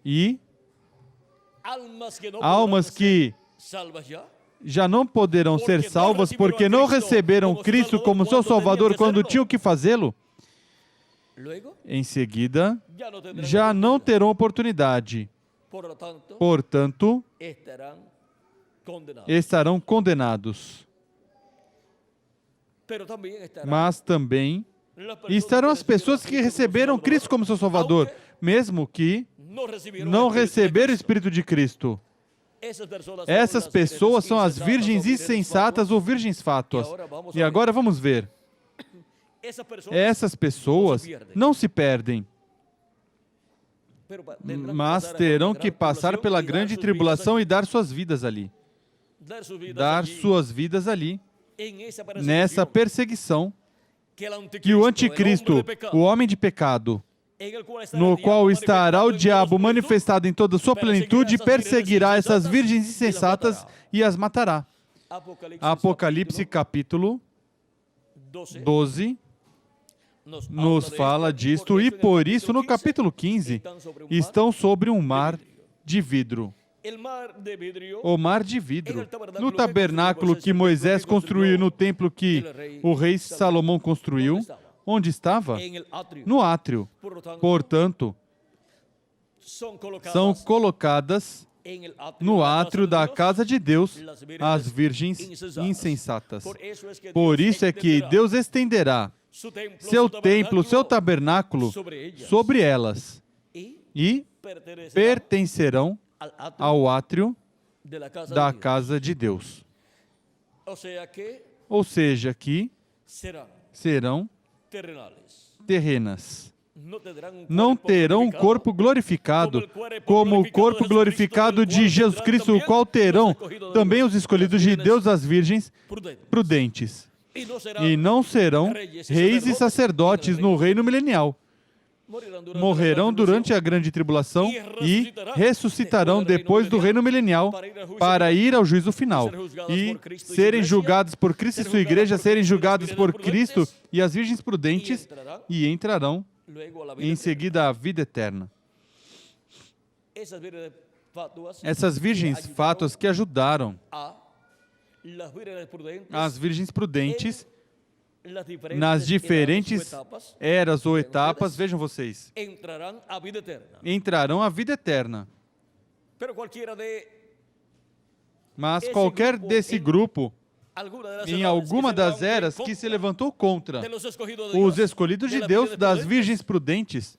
E almas que já não poderão ser salvas porque não receberam Cristo como seu Salvador quando tinham que fazê-lo, em seguida, já não terão oportunidade. Portanto, estarão condenados. Mas também estarão as pessoas que receberam Cristo como seu Salvador, mesmo que não receberam o Espírito de Cristo. Essas pessoas são as virgens insensatas ou virgens fátuas. E agora vamos ver. Essas pessoas não se perdem, mas terão que passar pela grande tribulação e dar suas vidas ali. Dar suas vidas ali, nessa perseguição que o anticristo, o homem de pecado, no qual estará o diabo manifestado em toda a sua plenitude, perseguirá essas virgens insensatas e as matará. Apocalipse capítulo 12 nos fala disto, e por isso no capítulo 15 estão sobre um mar de vidro. O mar de vidro. No tabernáculo que Moisés construiu, no templo que o rei Salomão construiu, onde estava? No átrio. Portanto, são colocadas no átrio da casa de Deus as virgens insensatas. Por isso é que Deus estenderá seu templo, seu tabernáculo sobre elas e pertencerão ao átrio da casa de Deus. Ou seja, que serão terrenas. Não terão um corpo glorificado, como o corpo glorificado de Jesus Cristo, o qual terão também os escolhidos de Deus, as virgens prudentes. E não serão reis e sacerdotes no reino milenial. Morrerão durante a grande tribulação e ressuscitarão depois do reino milenial para ir ao juízo final e serem julgados por Cristo e sua igreja, serem julgados por Cristo e as virgens prudentes, e entrarão em seguida à vida eterna. Essas virgens fátuas que ajudaram as virgens prudentes nas diferentes eras ou etapas, vejam vocês, entrarão à vida eterna. Mas qualquer desse grupo, em alguma das eras, que se levantou contra os escolhidos de Deus, das virgens prudentes,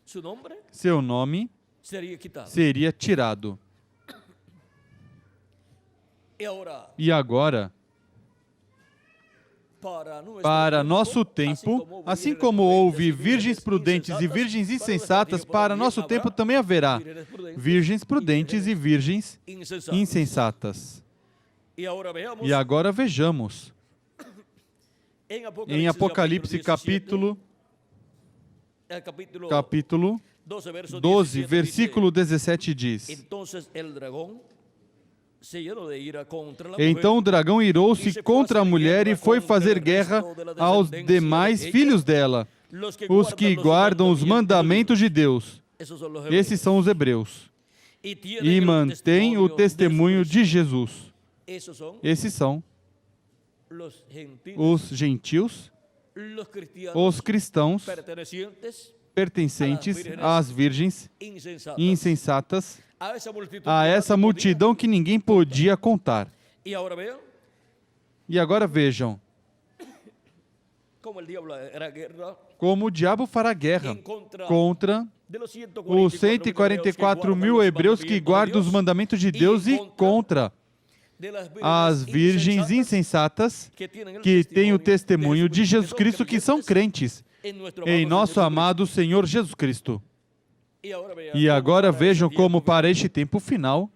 seu nome seria tirado. E agora, para nosso tempo, assim como houve virgens prudentes e virgens insensatas, para nosso tempo também haverá virgens prudentes e virgens insensatas. E agora vejamos, em Apocalipse capítulo capítulo 12, versículo 17 diz: Então o dragão irou-se contra a mulher e foi fazer guerra aos demais filhos dela, os que guardam os mandamentos de Deus. Esses são os hebreus. E mantêm o testemunho de Jesus. Esses são os gentios, os cristãos pertencentes às virgens insensatas, a essa multidão que ninguém podia contar. E agora vejam como o diabo fará guerra contra os 144 mil hebreus que guardam os mandamentos de Deus e contra as virgens insensatas que têm o testemunho de Jesus Cristo, que são crentes em nosso amado Senhor Jesus Cristo. E agora vejam como para este tempo final,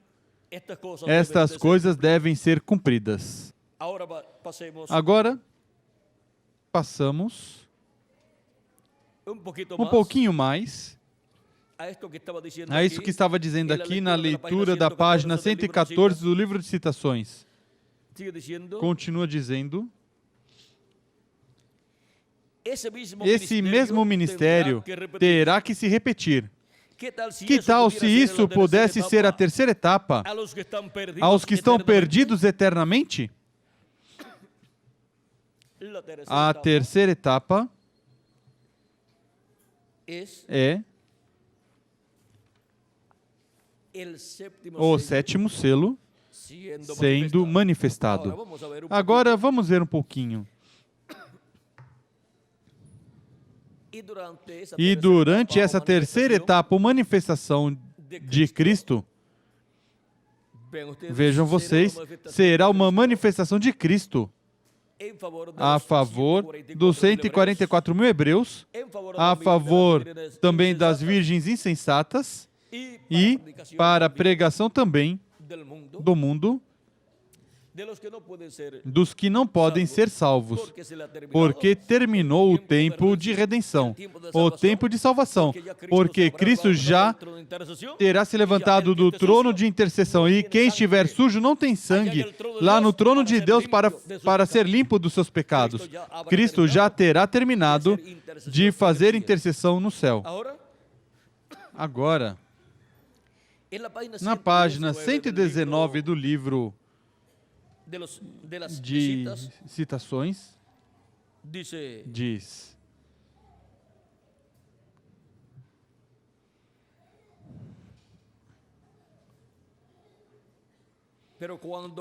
estas coisas devem ser cumpridas. Agora, passamos um pouquinho mais a isso que estava dizendo aqui na leitura da página 114 do livro de Citações. Continua dizendo: esse mesmo ministério terá que se repetir. Que tal se isso pudesse ser a terceira etapa aos que estão perdidos eternamente? A terceira etapa é o sétimo selo sendo manifestado. Agora vamos ver um pouquinho. E durante essa terceira etapa, a manifestação de Cristo, vejam vocês, será uma manifestação de Cristo a favor dos 144 mil hebreus, a favor também das virgens insensatas e para a pregação também do mundo, dos que não podem ser salvos, porque terminou o tempo de redenção, o tempo de salvação, porque Cristo já terá se levantado do trono de intercessão, e quem estiver sujo não tem sangue lá no trono de Deus para ser limpo dos seus pecados. Cristo já terá terminado de fazer intercessão no céu. Agora, na página 119 do livro de Citações, diz: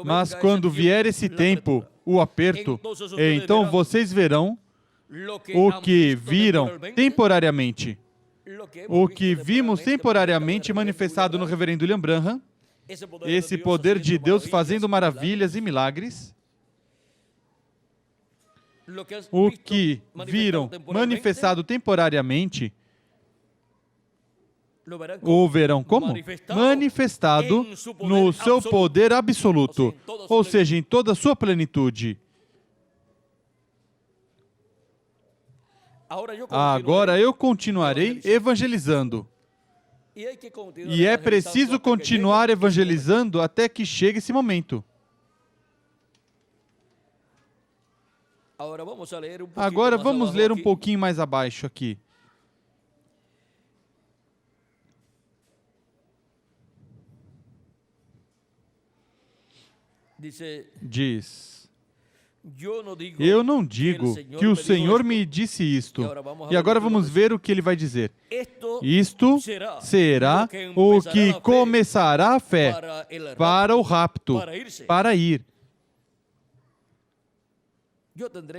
Mas quando vier esse tempo, o aperto, então vocês verão o que viram temporariamente. O que vimos temporariamente manifestado no reverendo William Branham, esse poder de Deus fazendo maravilhas e milagres, o que viram manifestado temporariamente, o verão como? Manifestado no seu poder absoluto, ou seja, em toda a sua plenitude. Agora eu continuarei evangelizando. E é preciso continuar evangelizando até que chegue esse momento. Agora vamos ler um pouquinho mais abaixo aqui. Diz: Eu não digo que o Senhor me disse isto. E agora vamos ver o que ele vai dizer. Isto será o que começará a fé para o rapto, para ir.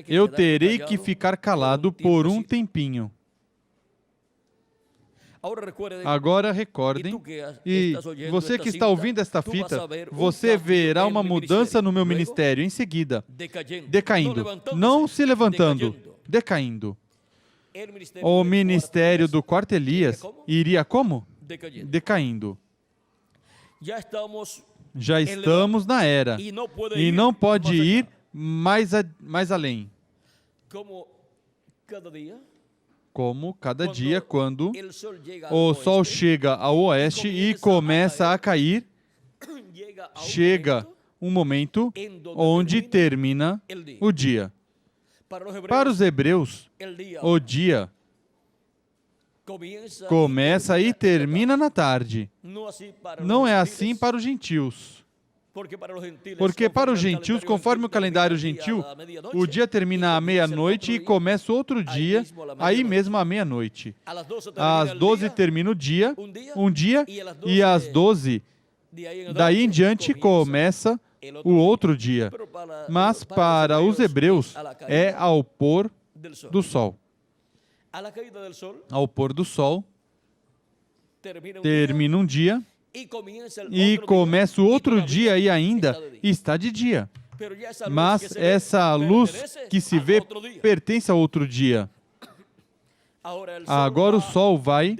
Eu terei que ficar calado por um tempinho. Agora recordem, e você que está ouvindo esta fita, você verá uma mudança no meu ministério em seguida, decaindo, não se levantando, decaindo. O ministério do quarto Elias iria como? Decaindo. Já estamos na era, e não pode ir mais além. como cada dia quando o sol chega ao oeste e começa a cair, chega um momento onde termina o dia. Para os hebreus, o dia começa e termina na tarde. Não é assim para os gentios. Porque para os gentios, conforme o calendário gentil, o dia termina à meia-noite e começa outro dia, aí mesmo à meia-noite. Às 12 termina o dia, um dia, e às 12, daí em diante, começa o outro dia. Mas para os hebreus, é ao pôr do sol. Ao pôr do sol, termina um dia, e começa o outro dia e ainda está de dia. Mas essa luz que se vê pertence a outro dia. Agora o sol vai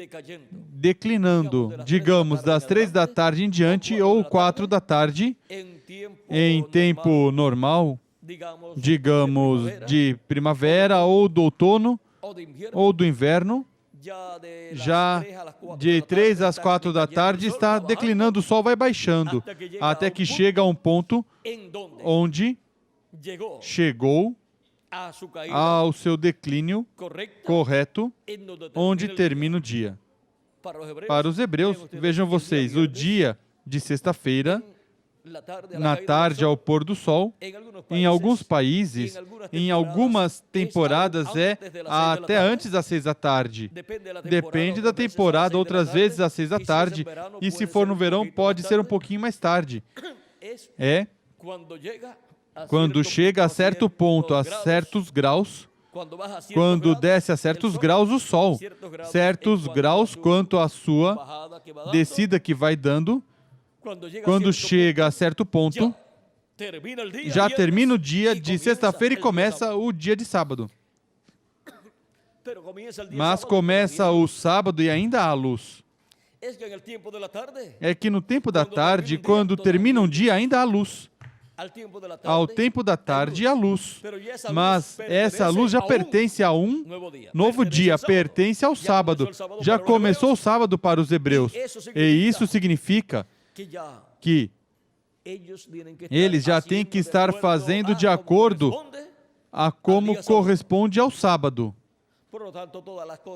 declinando, digamos, das 3 da tarde em diante ou 4 da tarde, em tempo normal, digamos, de primavera ou do outono ou do inverno. Já de 3 às 4 da tarde está declinando, o sol vai baixando, até que chega a um ponto onde chegou ao seu declínio correto, onde termina o dia. Para os hebreus, vejam vocês, o dia de sexta-feira, na tarde ao pôr do sol, em alguns países, em algumas temporadas é até antes das 6 da tarde. Depende da temporada, outras vezes às 6 da tarde, e se for no verão pode ser um pouquinho mais tarde. É quando chega a certo ponto, a certos graus, quando desce a certos graus o sol, certos graus quanto à sua descida que vai dando. Quando chega a certo ponto, já termina o dia de sexta-feira e começa o dia de sábado. Mas começa o sábado e ainda há luz. É que no tempo da tarde, quando termina um dia, ainda há luz. Ao tempo da tarde há luz. Mas essa luz já pertence a um novo dia, pertence ao sábado. Já começou o sábado para os hebreus. E isso significa que eles já têm que estar fazendo de acordo a como corresponde ao sábado.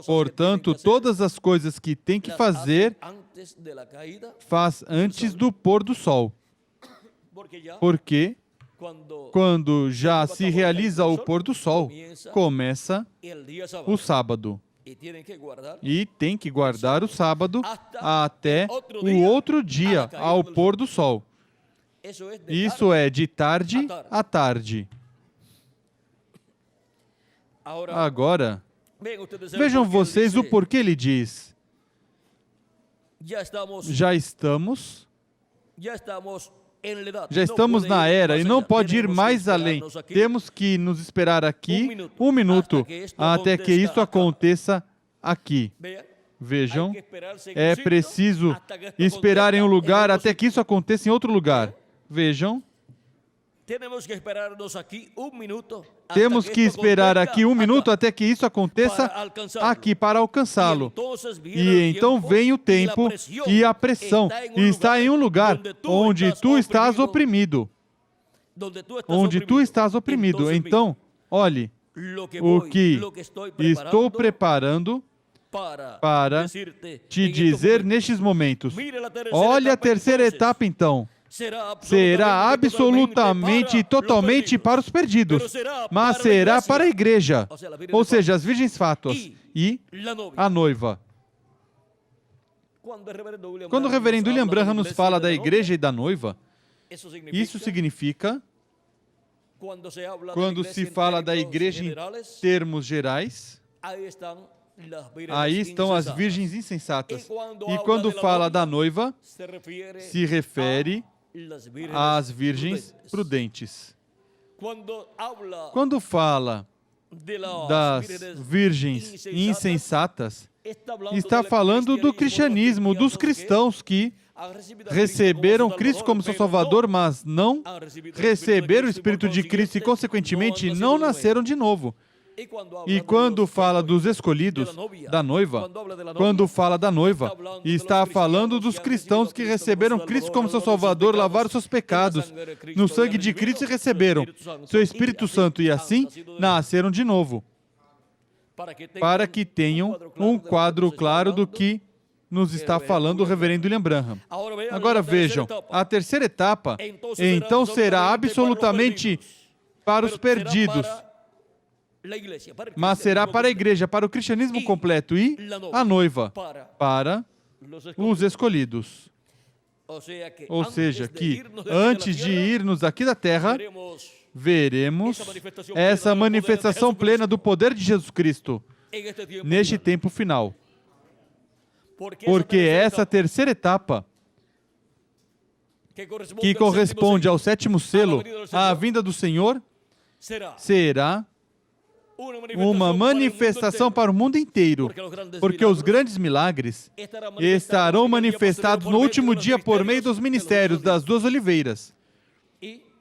Portanto, todas as coisas que tem que fazer, faz antes do pôr do sol. Porque quando já se realiza o pôr do sol, começa o sábado. E tem que guardar o sábado até o outro dia, ao pôr do sol. Isso é de tarde a tarde. Agora, vejam vocês o porquê ele diz. Já estamos na era e não pode ir mais além. Temos que nos esperar aqui um minuto até que isso aconteça aqui. Vejam, é preciso esperar em um lugar até que isso aconteça em outro lugar. Vejam, temos que esperar aqui um minuto até que isso aconteça aqui para alcançá-lo. E então vem o tempo e a pressão. E está em um lugar onde tu estás oprimido. Onde tu estás oprimido. Então, olhe, o que estou preparando para te dizer nestes momentos. Olha a terceira etapa então. Será absolutamente e totalmente para os perdidos, mas será para a igreja, ou seja, as virgens fátuas e a noiva. Quando o reverendo William Branham nos fala da igreja e da noiva, isso significa, quando se fala da igreja em termos gerais, aí estão as virgens insensatas. E quando fala da noiva, se refere às virgens prudentes. Quando fala das virgens insensatas, está falando do cristianismo, dos cristãos que receberam Cristo como seu Salvador, mas não receberam o Espírito de Cristo e, consequentemente, não nasceram de novo. E quando fala dos escolhidos, da noiva, quando fala da noiva, está falando dos cristãos que receberam Cristo como seu Salvador, lavaram seus pecados no sangue de Cristo e receberam seu Espírito Santo e assim nasceram de novo, para que tenham um quadro claro do que nos está falando o reverendo William Branham. Agora vejam, a terceira etapa, então será absolutamente para os perdidos, mas será para a igreja, para o cristianismo completo e a noiva, para os escolhidos. Ou seja, que antes de irmos aqui da terra, veremos essa manifestação plena do poder de Jesus Cristo neste tempo final. Porque essa terceira etapa, que corresponde ao sétimo selo, à vinda do Senhor, será uma manifestação para o mundo inteiro, porque os grandes milagres estarão manifestados no último dia por meio dos ministérios das duas oliveiras.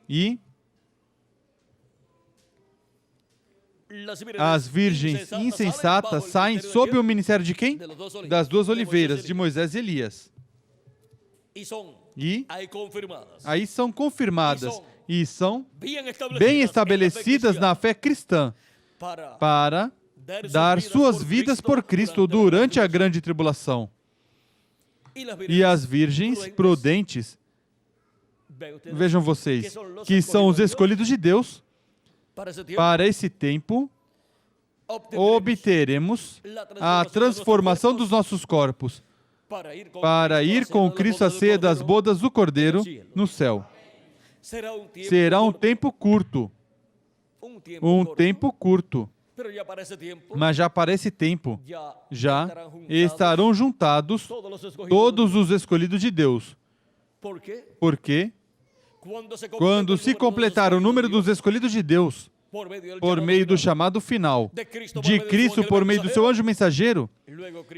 E as virgens insensatas saem sob o ministério de quem? Das duas oliveiras, de Moisés e Elias. E aí são confirmadas e são bem estabelecidas na fé cristã para dar suas vidas por Cristo durante a grande tribulação. E as virgens prudentes, vejam vocês, que são os escolhidos de Deus, para esse tempo, obteremos a transformação dos nossos corpos, para ir com Cristo à ceia das bodas do Cordeiro no céu. Será um tempo curto, mas já para esse tempo, já estarão juntados todos os escolhidos de Deus. Porque quando se completar o número dos escolhidos de Deus, por meio do chamado final, de Cristo por meio do seu anjo mensageiro,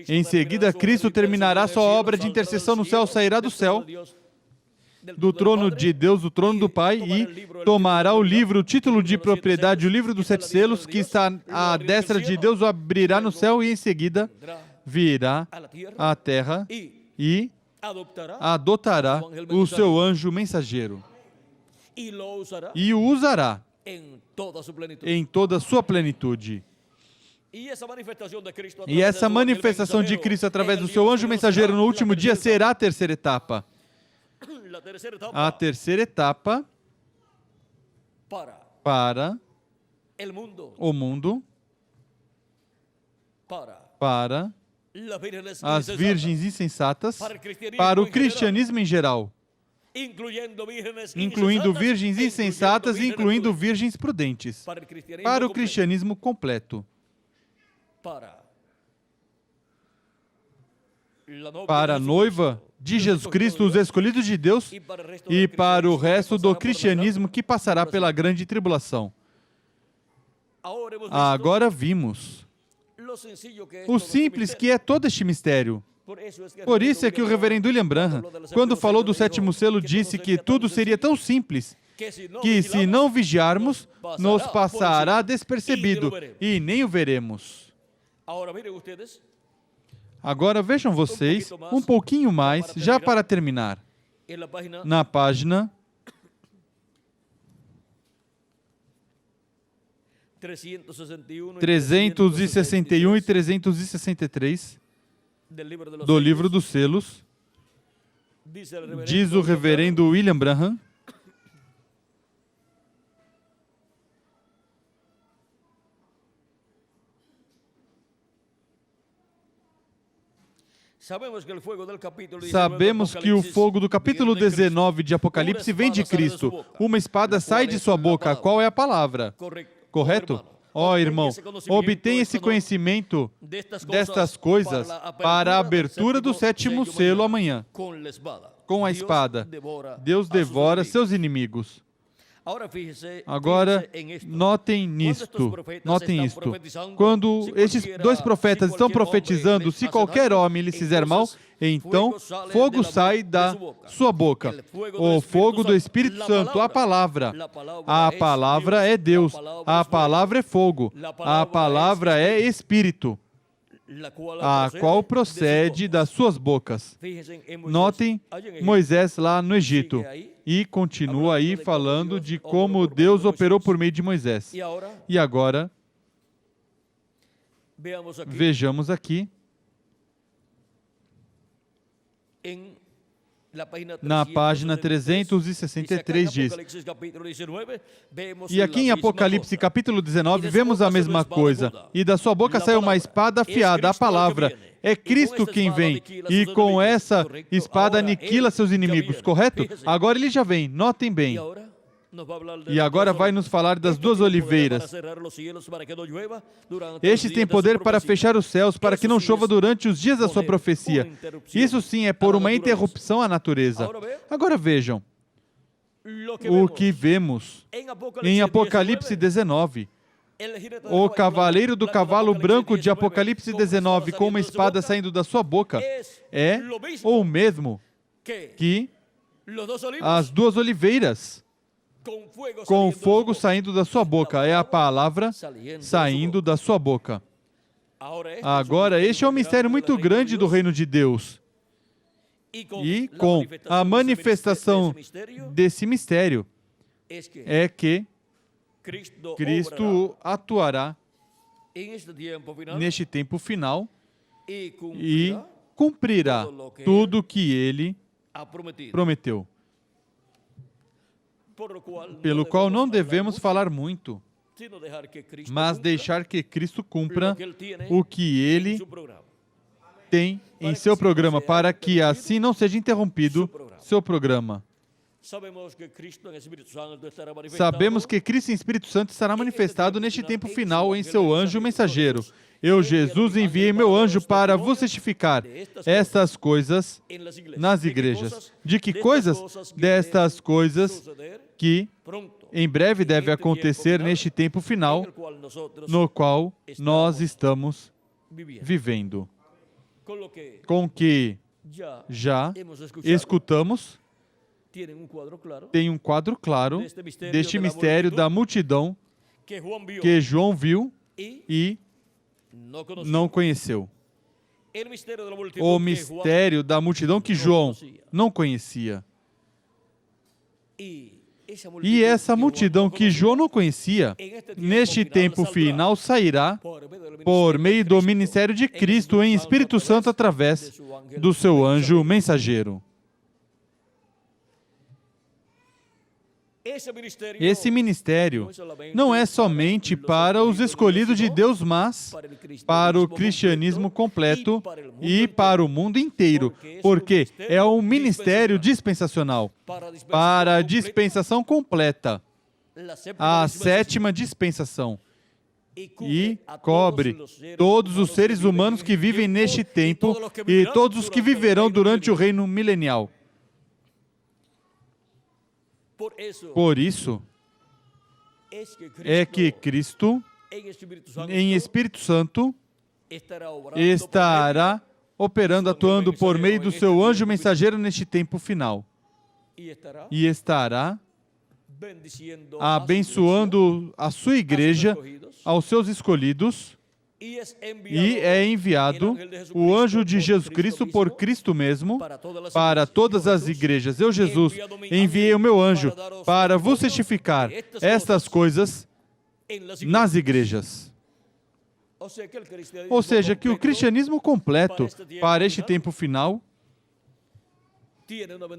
em seguida Cristo terminará sua obra de intercessão no céu, sairá do céu, do trono de Deus, do trono do Pai, e tomará o livro, o título de propriedade, o livro dos 7 selos, que está à destra de Deus, o abrirá no céu, e em seguida virá à terra e adotará o seu anjo mensageiro e o usará em toda a sua plenitude. E essa manifestação de Cristo através do seu anjo mensageiro no último dia será a terceira etapa. A terceira etapa para o mundo, para as virgens insensatas, para o cristianismo em geral, incluindo virgens insensatas e incluindo virgens prudentes, para o cristianismo completo, para a noiva de Jesus Cristo, os escolhidos de Deus, e para o resto do cristianismo que passará pela grande tribulação. Agora vimos o simples que é todo este mistério. Por isso é que o reverendo William Branham, quando falou do sétimo selo, disse que tudo seria tão simples que, se não vigiarmos, nos passará despercebido e nem o veremos. Agora vejam vocês, um pouquinho mais, já para terminar, na página 361 e 363 do livro dos selos, diz o reverendo William Branham: sabemos que o fogo do capítulo 19 de Apocalipse vem de Cristo. Uma espada sai de sua boca. Qual é a palavra? Correto? Ó, irmão, obtém esse conhecimento destas coisas para a abertura do sétimo selo amanhã. Com a espada, Deus devora seus inimigos. Agora, notem isto. Quando estes dois profetas estão profetizando, se qualquer homem lhes fizer mal, então fogo sai da sua boca. O fogo do Espírito Santo, a palavra. A palavra é Deus. A palavra é fogo. A palavra é Espírito, a qual procede das suas bocas. Notem Moisés lá no Egito. E continua aí falando de como Deus operou por meio de Moisés. E agora, vejamos aqui, na página 363 diz: e aqui em Apocalipse capítulo 19 vemos a mesma coisa. E da sua boca saiu uma espada afiada, a palavra. É Cristo quem vem, e com essa espada aniquila seus inimigos, correto? Agora ele já vem, notem bem. E agora vai nos falar das duas oliveiras. Estes têm poder para fechar os céus, para que não chova durante os dias da sua profecia. Isso sim é por uma interrupção à natureza. Agora vejam o que vemos em Apocalipse 19. O cavaleiro do cavalo branco de Apocalipse 19, com uma espada saindo da sua boca, é o mesmo que as duas oliveiras, com fogo saindo da sua boca. É a palavra saindo da sua boca. Agora, este é um mistério muito grande do reino de Deus. E com a manifestação desse mistério é que Cristo atuará neste tempo final e cumprirá tudo o que Ele prometeu. Pelo qual não devemos falar muito, mas deixar que Cristo cumpra o que Ele tem em seu programa, para que assim não seja interrompido seu programa. Sabemos que Cristo em Espírito Santo estará manifestado neste tempo final em seu anjo mensageiro. Eu, Jesus, enviei meu anjo para vos testificar estas coisas nas igrejas. De que coisas? Destas coisas que em breve deve acontecer neste tempo final, no qual nós estamos vivendo. Com que já escutamos, tem um quadro claro deste mistério da multidão que João viu e não conheceu. O mistério da multidão que João não conhecia. E essa multidão que João não conhecia, neste tempo final sairá por meio do ministério de Cristo em Espírito Santo através do seu anjo mensageiro. Esse ministério não é somente para os escolhidos de Deus, mas para o cristianismo completo e para o mundo inteiro, porque é um ministério dispensacional, para a dispensação completa, a sétima dispensação, e cobre todos os seres humanos que vivem neste tempo e todos os que viverão durante o reino milenial. Por isso, é que Cristo, em Espírito Santo, estará operando, atuando por meio do seu anjo mensageiro neste tempo final. E estará abençoando a sua igreja, aos seus escolhidos, e é enviado o anjo de Jesus Cristo por Cristo mesmo para todas as igrejas. Eu, Jesus, enviei o meu anjo para vos testificar estas coisas nas igrejas. Ou seja, que o cristianismo completo para este tempo final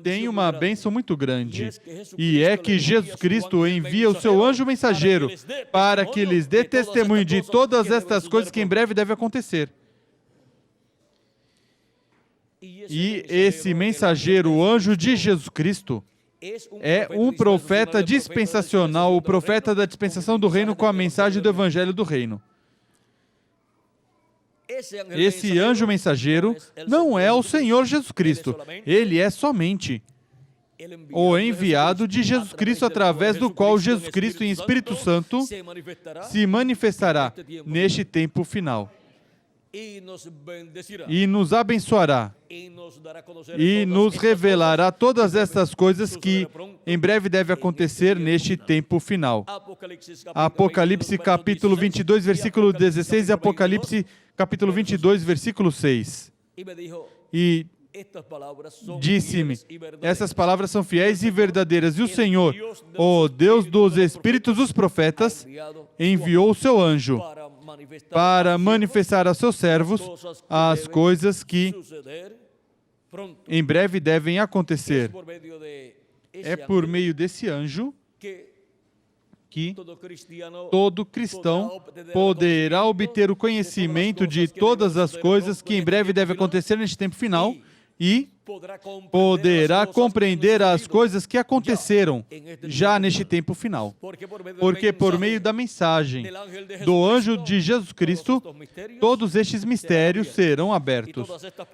tem uma bênção muito grande, e é que Jesus Cristo envia o seu anjo mensageiro para que lhes dê testemunho de todas estas coisas que em breve devem acontecer. E esse mensageiro, o anjo de Jesus Cristo, é um profeta dispensacional, o profeta da dispensação do reino com a mensagem do evangelho do reino. Esse anjo mensageiro não é o Senhor Jesus Cristo. Ele é somente o enviado de Jesus Cristo, através do qual Jesus Cristo em Espírito Santo se manifestará neste tempo final. E nos abençoará. E nos revelará todas estas coisas que em breve devem acontecer neste tempo final. Apocalipse capítulo 22, versículo 16 e Apocalipse capítulo 22, versículo 6. E disse-me, essas palavras são fiéis e verdadeiras. E o Senhor, o Deus dos Espíritos dos profetas, enviou o seu anjo para manifestar a seus servos as coisas que em breve devem acontecer. É por meio desse anjo que todo cristão poderá obter o conhecimento de todas as coisas que em breve devem acontecer neste tempo final e poderá compreender as coisas que aconteceram já neste tempo final. Porque por meio da mensagem do anjo de Jesus Cristo, todos estes mistérios serão abertos.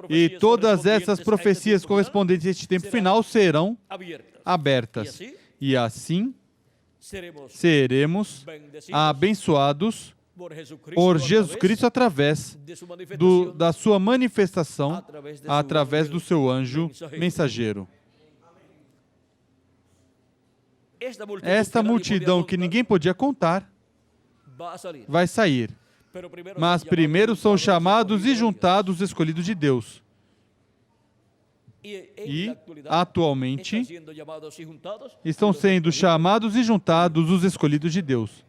E todas essas profecias correspondentes a este tempo final serão abertas. E assim seremos abençoados por Jesus Cristo através da sua manifestação, através do seu anjo mensageiro. Esta multidão que ninguém podia contar vai sair. Mas primeiro são chamados e juntados os escolhidos de Deus. E, atualmente, estão sendo chamados e juntados os escolhidos de Deus.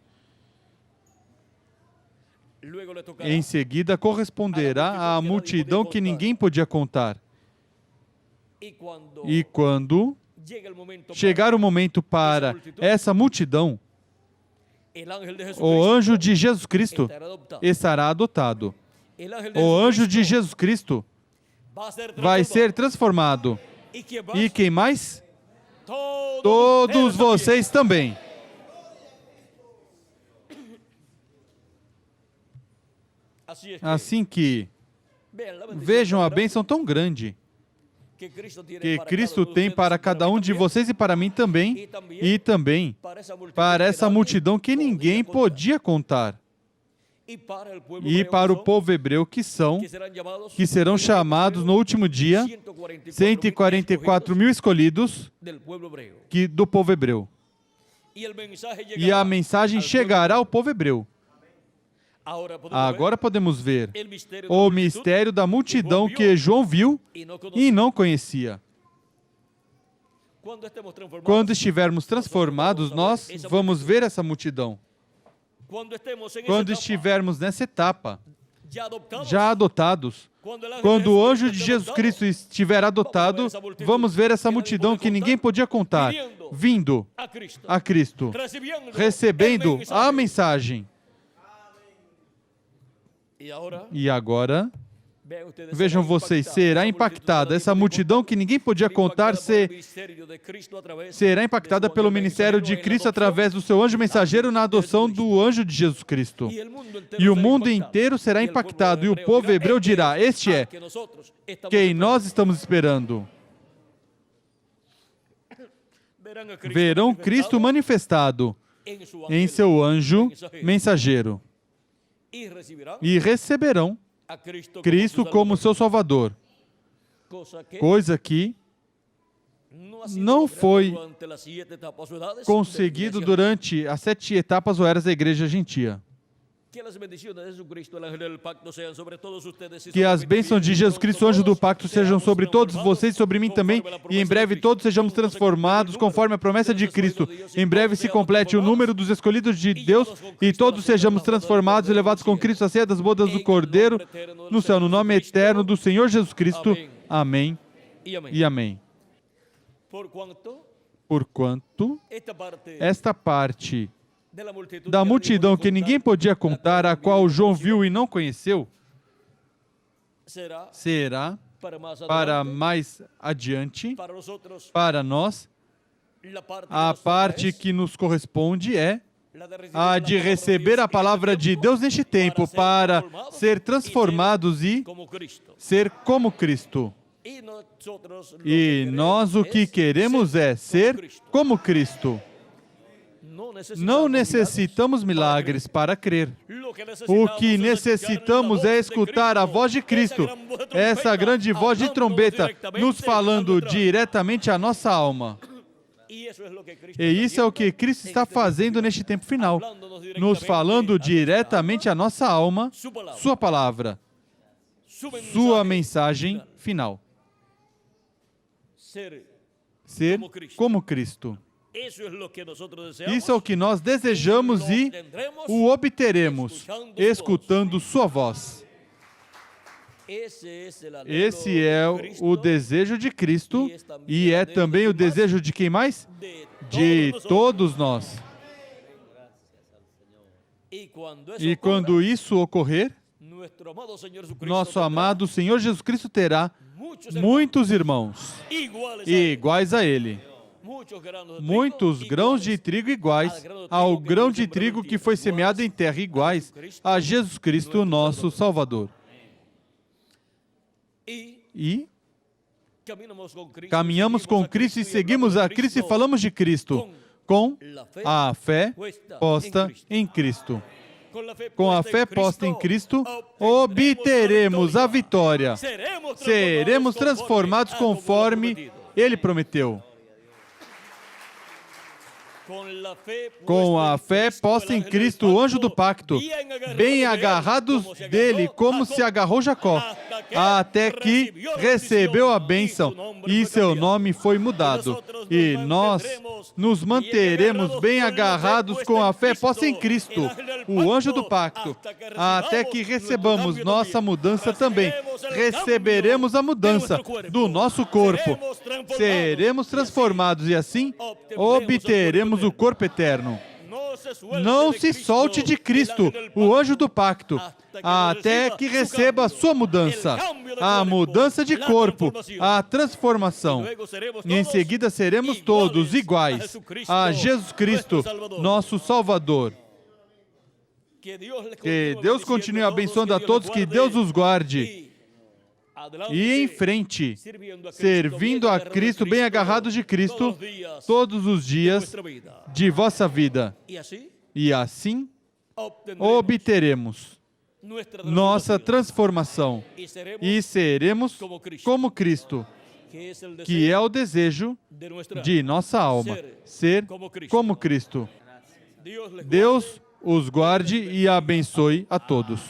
Em seguida, corresponderá à multidão que ninguém podia contar. E quando chegar o momento para essa multidão, o anjo de Jesus Cristo estará adotado. O anjo de Jesus Cristo vai ser transformado. E quem mais? Todos vocês também. Assim que vejam a bênção tão grande que Cristo tem para cada um de vocês e para mim também, e também para essa multidão que ninguém podia contar. E para o povo hebreu que serão chamados no último dia 144 mil escolhidos do povo hebreu. E a mensagem chegará ao povo hebreu. Agora podemos ver o mistério da multidão que João viu e não conhecia. Quando estivermos transformados, nós vamos ver essa multidão. Quando estivermos nessa etapa, já adotados, quando o anjo de Jesus Cristo estiver adotado, vamos ver essa multidão que ninguém podia contar, vindo a Cristo, recebendo a mensagem. E agora, vejam vocês, será impactada, essa multidão que ninguém podia contar será impactada pelo ministério de Cristo através do seu anjo mensageiro na adoção do anjo de Jesus Cristo. E o mundo inteiro será impactado, e o povo hebreu dirá, este é quem nós estamos esperando. Verão Cristo manifestado em seu anjo mensageiro. E receberão Cristo como seu Salvador, coisa que não foi conseguido durante as 7 etapas ou eras da igreja gentia. Que as bênçãos de Jesus Cristo, anjo do pacto, sejam sobre todos vocês e sobre mim também, e em breve todos sejamos transformados conforme a promessa de Cristo. Em breve se complete o número dos escolhidos de Deus e todos sejamos transformados e levados com Cristo à ceia das bodas do Cordeiro no céu, no nome eterno do Senhor Jesus Cristo. Amém e amém. Porquanto esta parte da multidão que ninguém podia contar, a qual João viu e não conheceu, será para mais adiante, para nós, a parte que nos corresponde é a de receber a palavra de Deus neste tempo, para ser transformados e ser como Cristo. E nós o que queremos é ser como Cristo. Não necessitamos milagres para crer. O que necessitamos é escutar a voz de Cristo, essa grande voz de trombeta, nos falando diretamente à nossa alma. E isso é o que Cristo está fazendo neste tempo final, nos falando diretamente à nossa alma, sua palavra, sua mensagem final. Ser como Cristo. Isso é o que nós desejamos e o obteremos, escutando sua voz. Esse é o desejo de Cristo e é também o desejo de quem mais? De todos nós. E quando isso ocorrer, nosso amado Senhor Jesus Cristo terá muitos irmãos iguais a Ele. Muitos grãos de trigo iguais ao grão de trigo que foi semeado em terra, iguais a Jesus Cristo, nosso Salvador. E caminhamos com Cristo e seguimos a Cristo e falamos de Cristo com a fé posta em Cristo. Com a fé posta em Cristo, obteremos a vitória. Seremos transformados conforme Ele prometeu. Com a fé posta em Cristo, o anjo do pacto, bem agarrados dele, como se agarrou Jacó, até que recebeu a bênção e seu nome foi mudado. E nós nos manteremos bem agarrados com a fé posta em Cristo, o anjo do pacto, até que recebamos nossa mudança também. Receberemos a mudança do nosso corpo. Seremos transformados e assim obteremos o corpo eterno. Não se solte de Cristo, o anjo do pacto, até que receba a sua mudança, a mudança de corpo, a transformação. E em seguida seremos todos iguais a Jesus Cristo, nosso Salvador. Que Deus continue abençoando a todos, que Deus os guarde. E em frente, servindo a Cristo, bem agarrados de Cristo, todos os dias de vossa vida. E assim, obteremos nossa transformação e seremos como Cristo, que é o desejo de nossa alma, ser como Cristo. Deus os guarde e abençoe a todos.